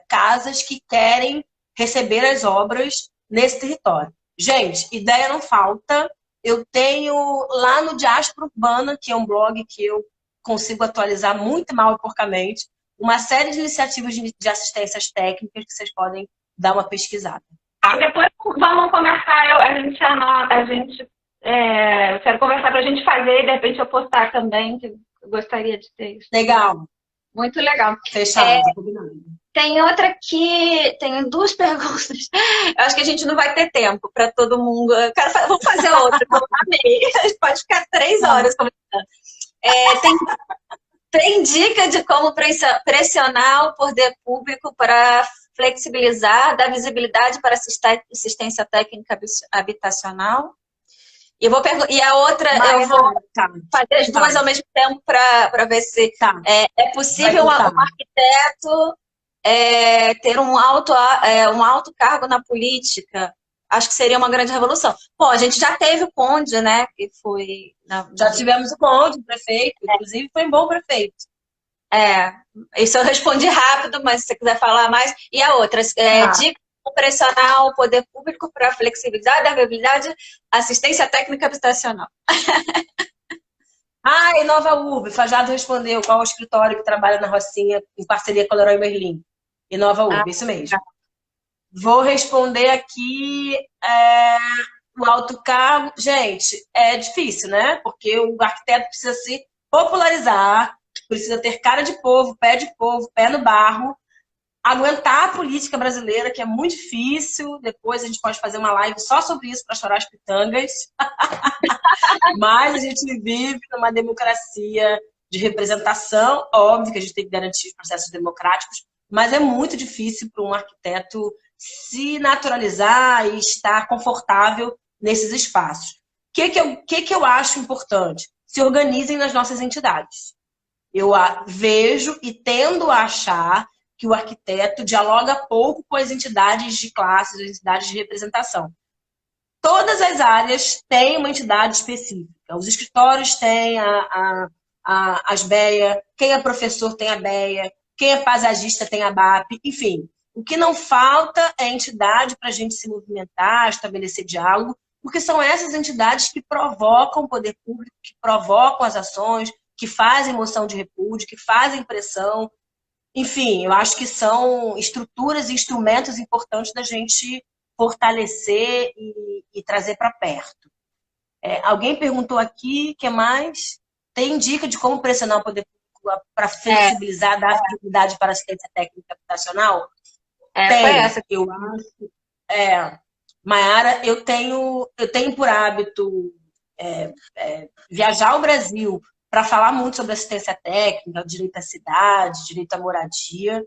casas que querem receber as obras nesse território. Gente, ideia não falta. Eu tenho lá no Diáspora Urbana, que é um blog que eu consigo atualizar muito mal e porcamente, uma série de iniciativas de assistências técnicas que vocês podem dar uma pesquisada. Depois vamos conversar, a gente anota, eu quero conversar para a gente fazer e de repente eu postar também, que eu gostaria de ter isso. Legal. Muito legal. Fechado. Tem outra aqui, tem duas perguntas. Eu acho que a gente não vai ter tempo para todo mundo. Vamos fazer outra, eu amei. A gente pode ficar 3 horas conversando. Tem dica de como pressionar o poder público para flexibilizar, dar visibilidade para assistência técnica habitacional? E a outra, eu vou fazer as duas ao mesmo tempo para ver se é possível um arquiteto ter um alto cargo na política acho que seria uma grande revolução. Bom, a gente já teve o Conde, né? Que foi... Já tivemos o Conde, o prefeito, inclusive foi um bom prefeito. Isso eu respondi rápido, mas se você quiser falar mais. E a outra, de pressionar o poder público para flexibilidade, viabilidade, assistência técnica habitacional. E Nova Urb, Fajado respondeu qual é o escritório que trabalha na Rocinha em parceria com a Leroy Merlin. E Nova Urb, isso mesmo. Vou responder aqui o alto cargo. Gente, é difícil, né? Porque o arquiteto precisa se popularizar, precisa ter cara de povo, pé no barro, aguentar a política brasileira, que é muito difícil. Depois a gente pode fazer uma live só sobre isso para chorar as pitangas. Mas a gente vive numa democracia de representação, óbvio que a gente tem que garantir os processos democráticos, mas é muito difícil para um arquiteto se naturalizar e estar confortável nesses espaços. O que eu acho importante? Se organizem nas nossas entidades. Eu vejo e tendo a achar que o arquiteto dialoga pouco com as entidades de classes, as entidades de representação. Todas as áreas têm uma entidade específica. Os escritórios têm as BEA, quem é professor tem a BEA, quem é paisagista tem a BAP, enfim. O que não falta é entidade para a gente se movimentar, estabelecer diálogo, porque são essas entidades que provocam o poder público, que provocam as ações, que fazem moção de repúdio, que fazem pressão. Enfim, eu acho que são estruturas e instrumentos importantes da gente fortalecer e trazer para perto. Alguém perguntou aqui, o que mais? Tem dica de como pressionar o poder público para flexibilizar, dar prioridade para assistência técnica habitacional? Tem, foi essa eu acho. Mayara, eu tenho por hábito viajar ao Brasil para falar muito sobre assistência técnica, direito à cidade, direito à moradia,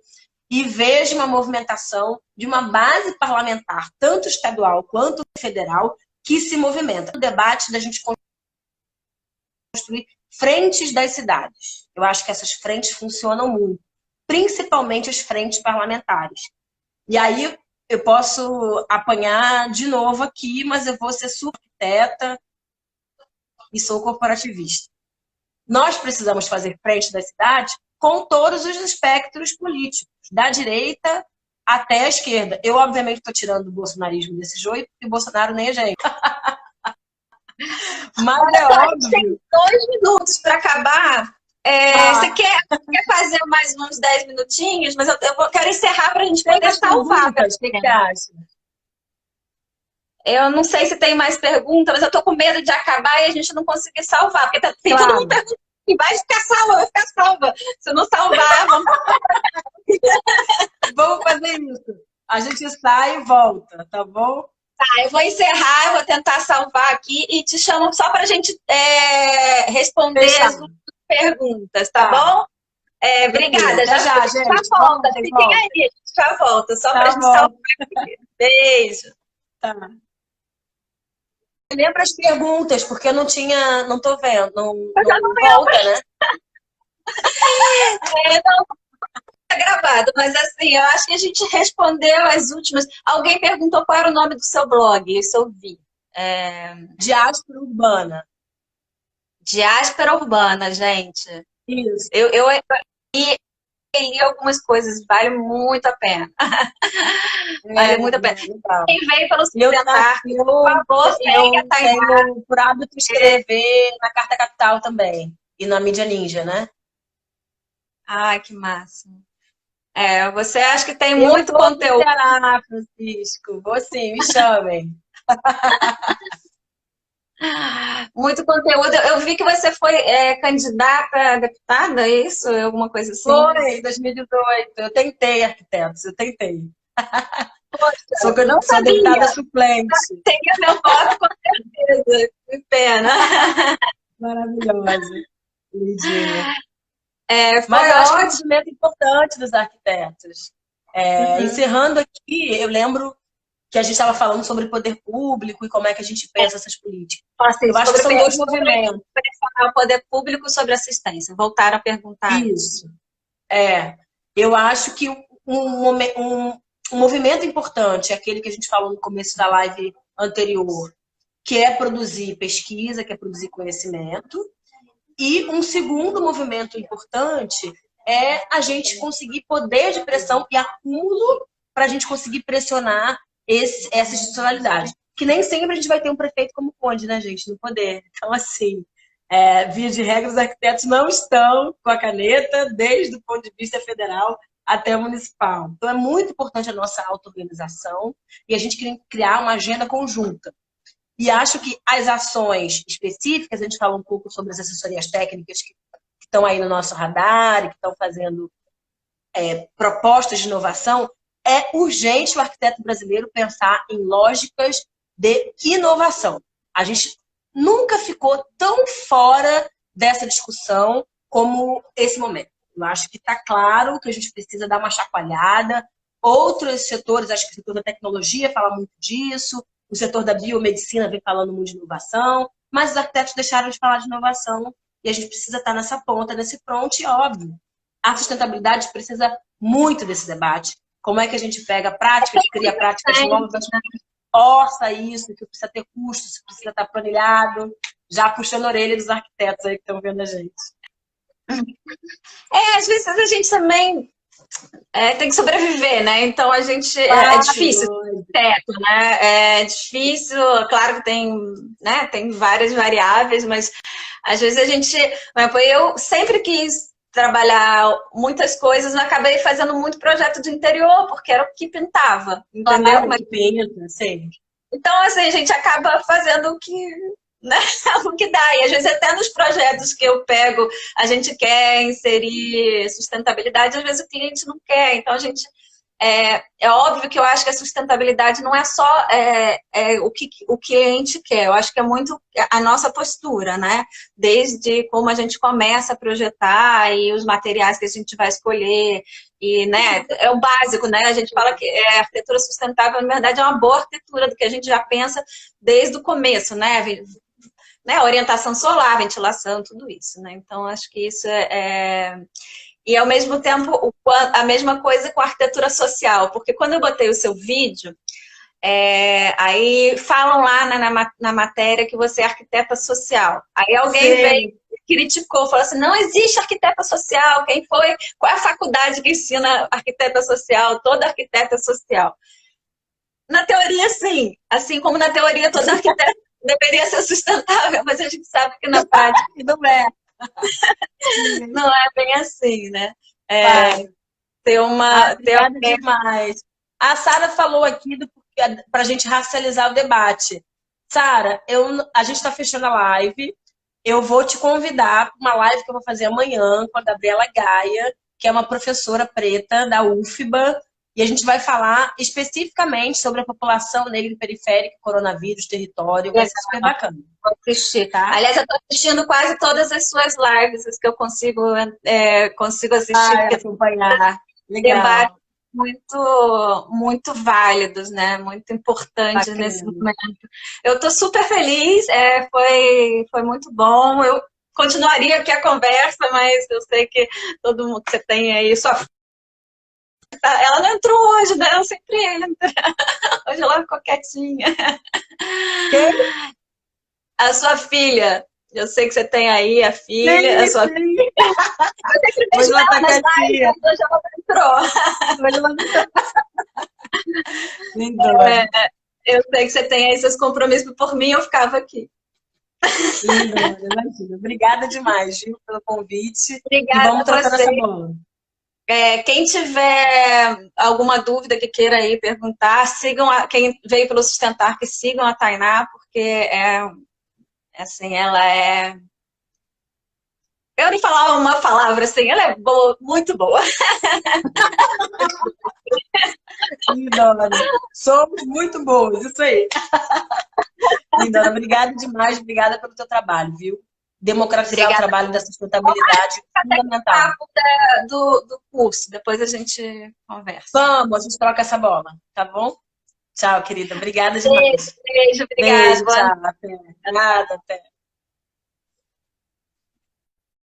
e vejo uma movimentação de uma base parlamentar, tanto estadual quanto federal, que se movimenta. O debate da gente construir frentes das cidades. Eu acho que essas frentes funcionam muito, principalmente as frentes parlamentares. E aí eu posso apanhar de novo aqui, mas eu vou ser super arquiteta e sou corporativista. Nós precisamos fazer frente da cidade com todos os espectros políticos, da direita até a esquerda. Eu, obviamente, estou tirando o bolsonarismo desse jogo, porque o Bolsonaro nem é gente. Mas é óbvio. Tem 2 minutos para acabar. Você quer fazer mais uns 10 minutinhos? Mas eu quero encerrar para a gente poder salvar. O que você acha? Eu não sei se tem mais perguntas, mas eu tô com medo de acabar e a gente não conseguir salvar, porque tem todo mundo perguntando e vai ficar salva. Se não salvar, vamos fazer isso. A gente sai e volta, tá bom? Tá, eu vou encerrar, eu vou tentar salvar aqui e te chamo só pra gente responder as perguntas, tá bom? Obrigada. Já, gente. Já volta. Fiquem aí, a gente já volta, só pra gente salvar aqui. Beijo. Tá. Lembra as perguntas, porque eu não tô vendo, não volta, né? Não tá gravado, mas assim, eu acho que a gente respondeu as últimas. Alguém perguntou qual era o nome do seu blog, isso eu vi. Diáspora Urbana. Diáspora Urbana, gente. Isso. Eu li algumas coisas, vale muito a pena. Vale muito a pena. Quem veio pelo Sustentar, por favor, eu tenho por hábito escrever na Carta Capital também. E na Mídia Ninja, né? Ai, que máximo. Você acha que tem muito conteúdo. Francisco. Vou sim, me chamem. Muito conteúdo. Eu vi que você foi candidata a deputada, é isso? Alguma coisa assim? Foi, em 2018. Eu tentei, arquitetos, eu tentei. Poxa, sou deputada suplente. Tenho meu voto, com certeza. Que pena. Maravilhosa. Lindinha. Mas eu acho que é um movimento importante dos arquitetos. Encerrando aqui, eu lembro que a gente estava falando sobre poder público e como é que a gente pensa essas políticas. Eu acho que são 2 movimentos. O poder público sobre assistência. Voltaram a perguntar. Isso. Eu acho que um um movimento importante, aquele que a gente falou no começo da live anterior, que é produzir pesquisa, que é produzir conhecimento. E um segundo movimento importante é a gente conseguir poder de pressão e acúmulo para a gente conseguir pressionar essa institucionalidade. Que nem sempre a gente vai ter um prefeito como Conde, né, gente, no poder. Então, assim, via de regra, os arquitetos não estão com a caneta, desde o ponto de vista federal até municipal. Então, é muito importante a nossa auto-organização e a gente criar uma agenda conjunta. E acho que as ações específicas, a gente fala um pouco sobre as assessorias técnicas que estão aí no nosso radar e que estão fazendo propostas de inovação, é urgente o arquiteto brasileiro pensar em lógicas de inovação. A gente nunca ficou tão fora dessa discussão como esse momento. Eu acho que está claro que a gente precisa dar uma chacoalhada. Outros setores, acho que o setor da tecnologia fala muito disso, o setor da biomedicina vem falando muito de inovação, mas os arquitetos deixaram de falar de inovação e a gente precisa estar nessa ponta, nesse front, e óbvio. A sustentabilidade precisa muito desse debate. Como é que a gente pega práticas, cria práticas novas, orça isso, que precisa ter custos, que precisa estar planilhado, já puxando a orelha dos arquitetos aí que estão vendo a gente. Às vezes a gente também tem que sobreviver, né? Então a gente é difícil, teto, né? É difícil, claro que tem várias variáveis, mas às vezes a gente, eu sempre quis trabalhar muitas coisas, eu acabei fazendo muito projeto do interior, porque era o que pintava, entendeu? Mas pinta, sim. Então, assim, a gente acaba fazendo o que, né, o que dá. E às vezes até nos projetos que eu pego, a gente quer inserir sustentabilidade, às vezes o cliente não quer. Então, a gente... É óbvio que eu acho que a sustentabilidade não é só o que o cliente quer, eu acho que é muito a nossa postura, né? Desde como a gente começa a projetar e os materiais que a gente vai escolher, e, né, é o básico, né? A gente fala que a arquitetura sustentável, na verdade, é uma boa arquitetura, do que a gente já pensa desde o começo, né? Orientação solar, ventilação, tudo isso, né? Então, acho que isso E, ao mesmo tempo, a mesma coisa com a arquitetura social, porque quando eu botei o seu vídeo, aí falam lá na matéria que você é arquiteta social. Aí alguém veio e criticou, falou assim, não existe arquiteta social, quem foi? Qual é a faculdade que ensina arquiteta social? Toda arquiteta social. Na teoria, sim. Assim como na teoria toda arquiteta deveria ser sustentável, mas a gente sabe que na prática não é. Não é bem assim, né? Demais. A Sara falou aqui para a gente racializar o debate. Sara, a gente está fechando a live. Eu vou te convidar para uma live que eu vou fazer amanhã com a Gabriela Gaia, que é uma professora preta da UFBA, e a gente vai falar especificamente sobre a população negra e periférica, coronavírus, território. Vai ser super bacana. Vou assistir. Tá? Aliás, eu estou assistindo quase todas as suas lives, as que eu consigo assistir. Acompanhar. Legal. Debates muito válidos, né? Muito importantes Bacana. Nesse momento. Eu estou super feliz, foi muito bom. Eu continuaria aqui a conversa, mas eu sei que todo mundo que você tem aí, ela não entrou hoje, né? Ela sempre entra. Hoje ela ficou quietinha. A sua filha. Eu sei que você tem aí a filha. Sim, a sua filha. Hoje ela tá quietinha. Hoje ela entrou. Hoje ela não entrou. Eu sei que você tem aí seus compromissos. Por mim, eu ficava aqui. Imagina. Obrigada demais, Gil, pelo convite. Obrigada e vamos trocar essa bola. Quem tiver alguma dúvida que queira aí perguntar, quem veio pelo Sustentar, que sigam a Tainá, porque assim, ela é... Eu nem falar uma palavra assim, ela é boa, muito boa. Lindona, somos muito boas, isso aí. Lindona, obrigada demais, obrigada pelo teu trabalho, viu? Democratizar o trabalho da sustentabilidade é fundamental. Do curso, depois a gente conversa. Vamos, a gente troca essa bola, tá bom? Tchau, querida. Obrigada demais. Beijo, obrigada. Beijo, tchau. Até. Nada, até.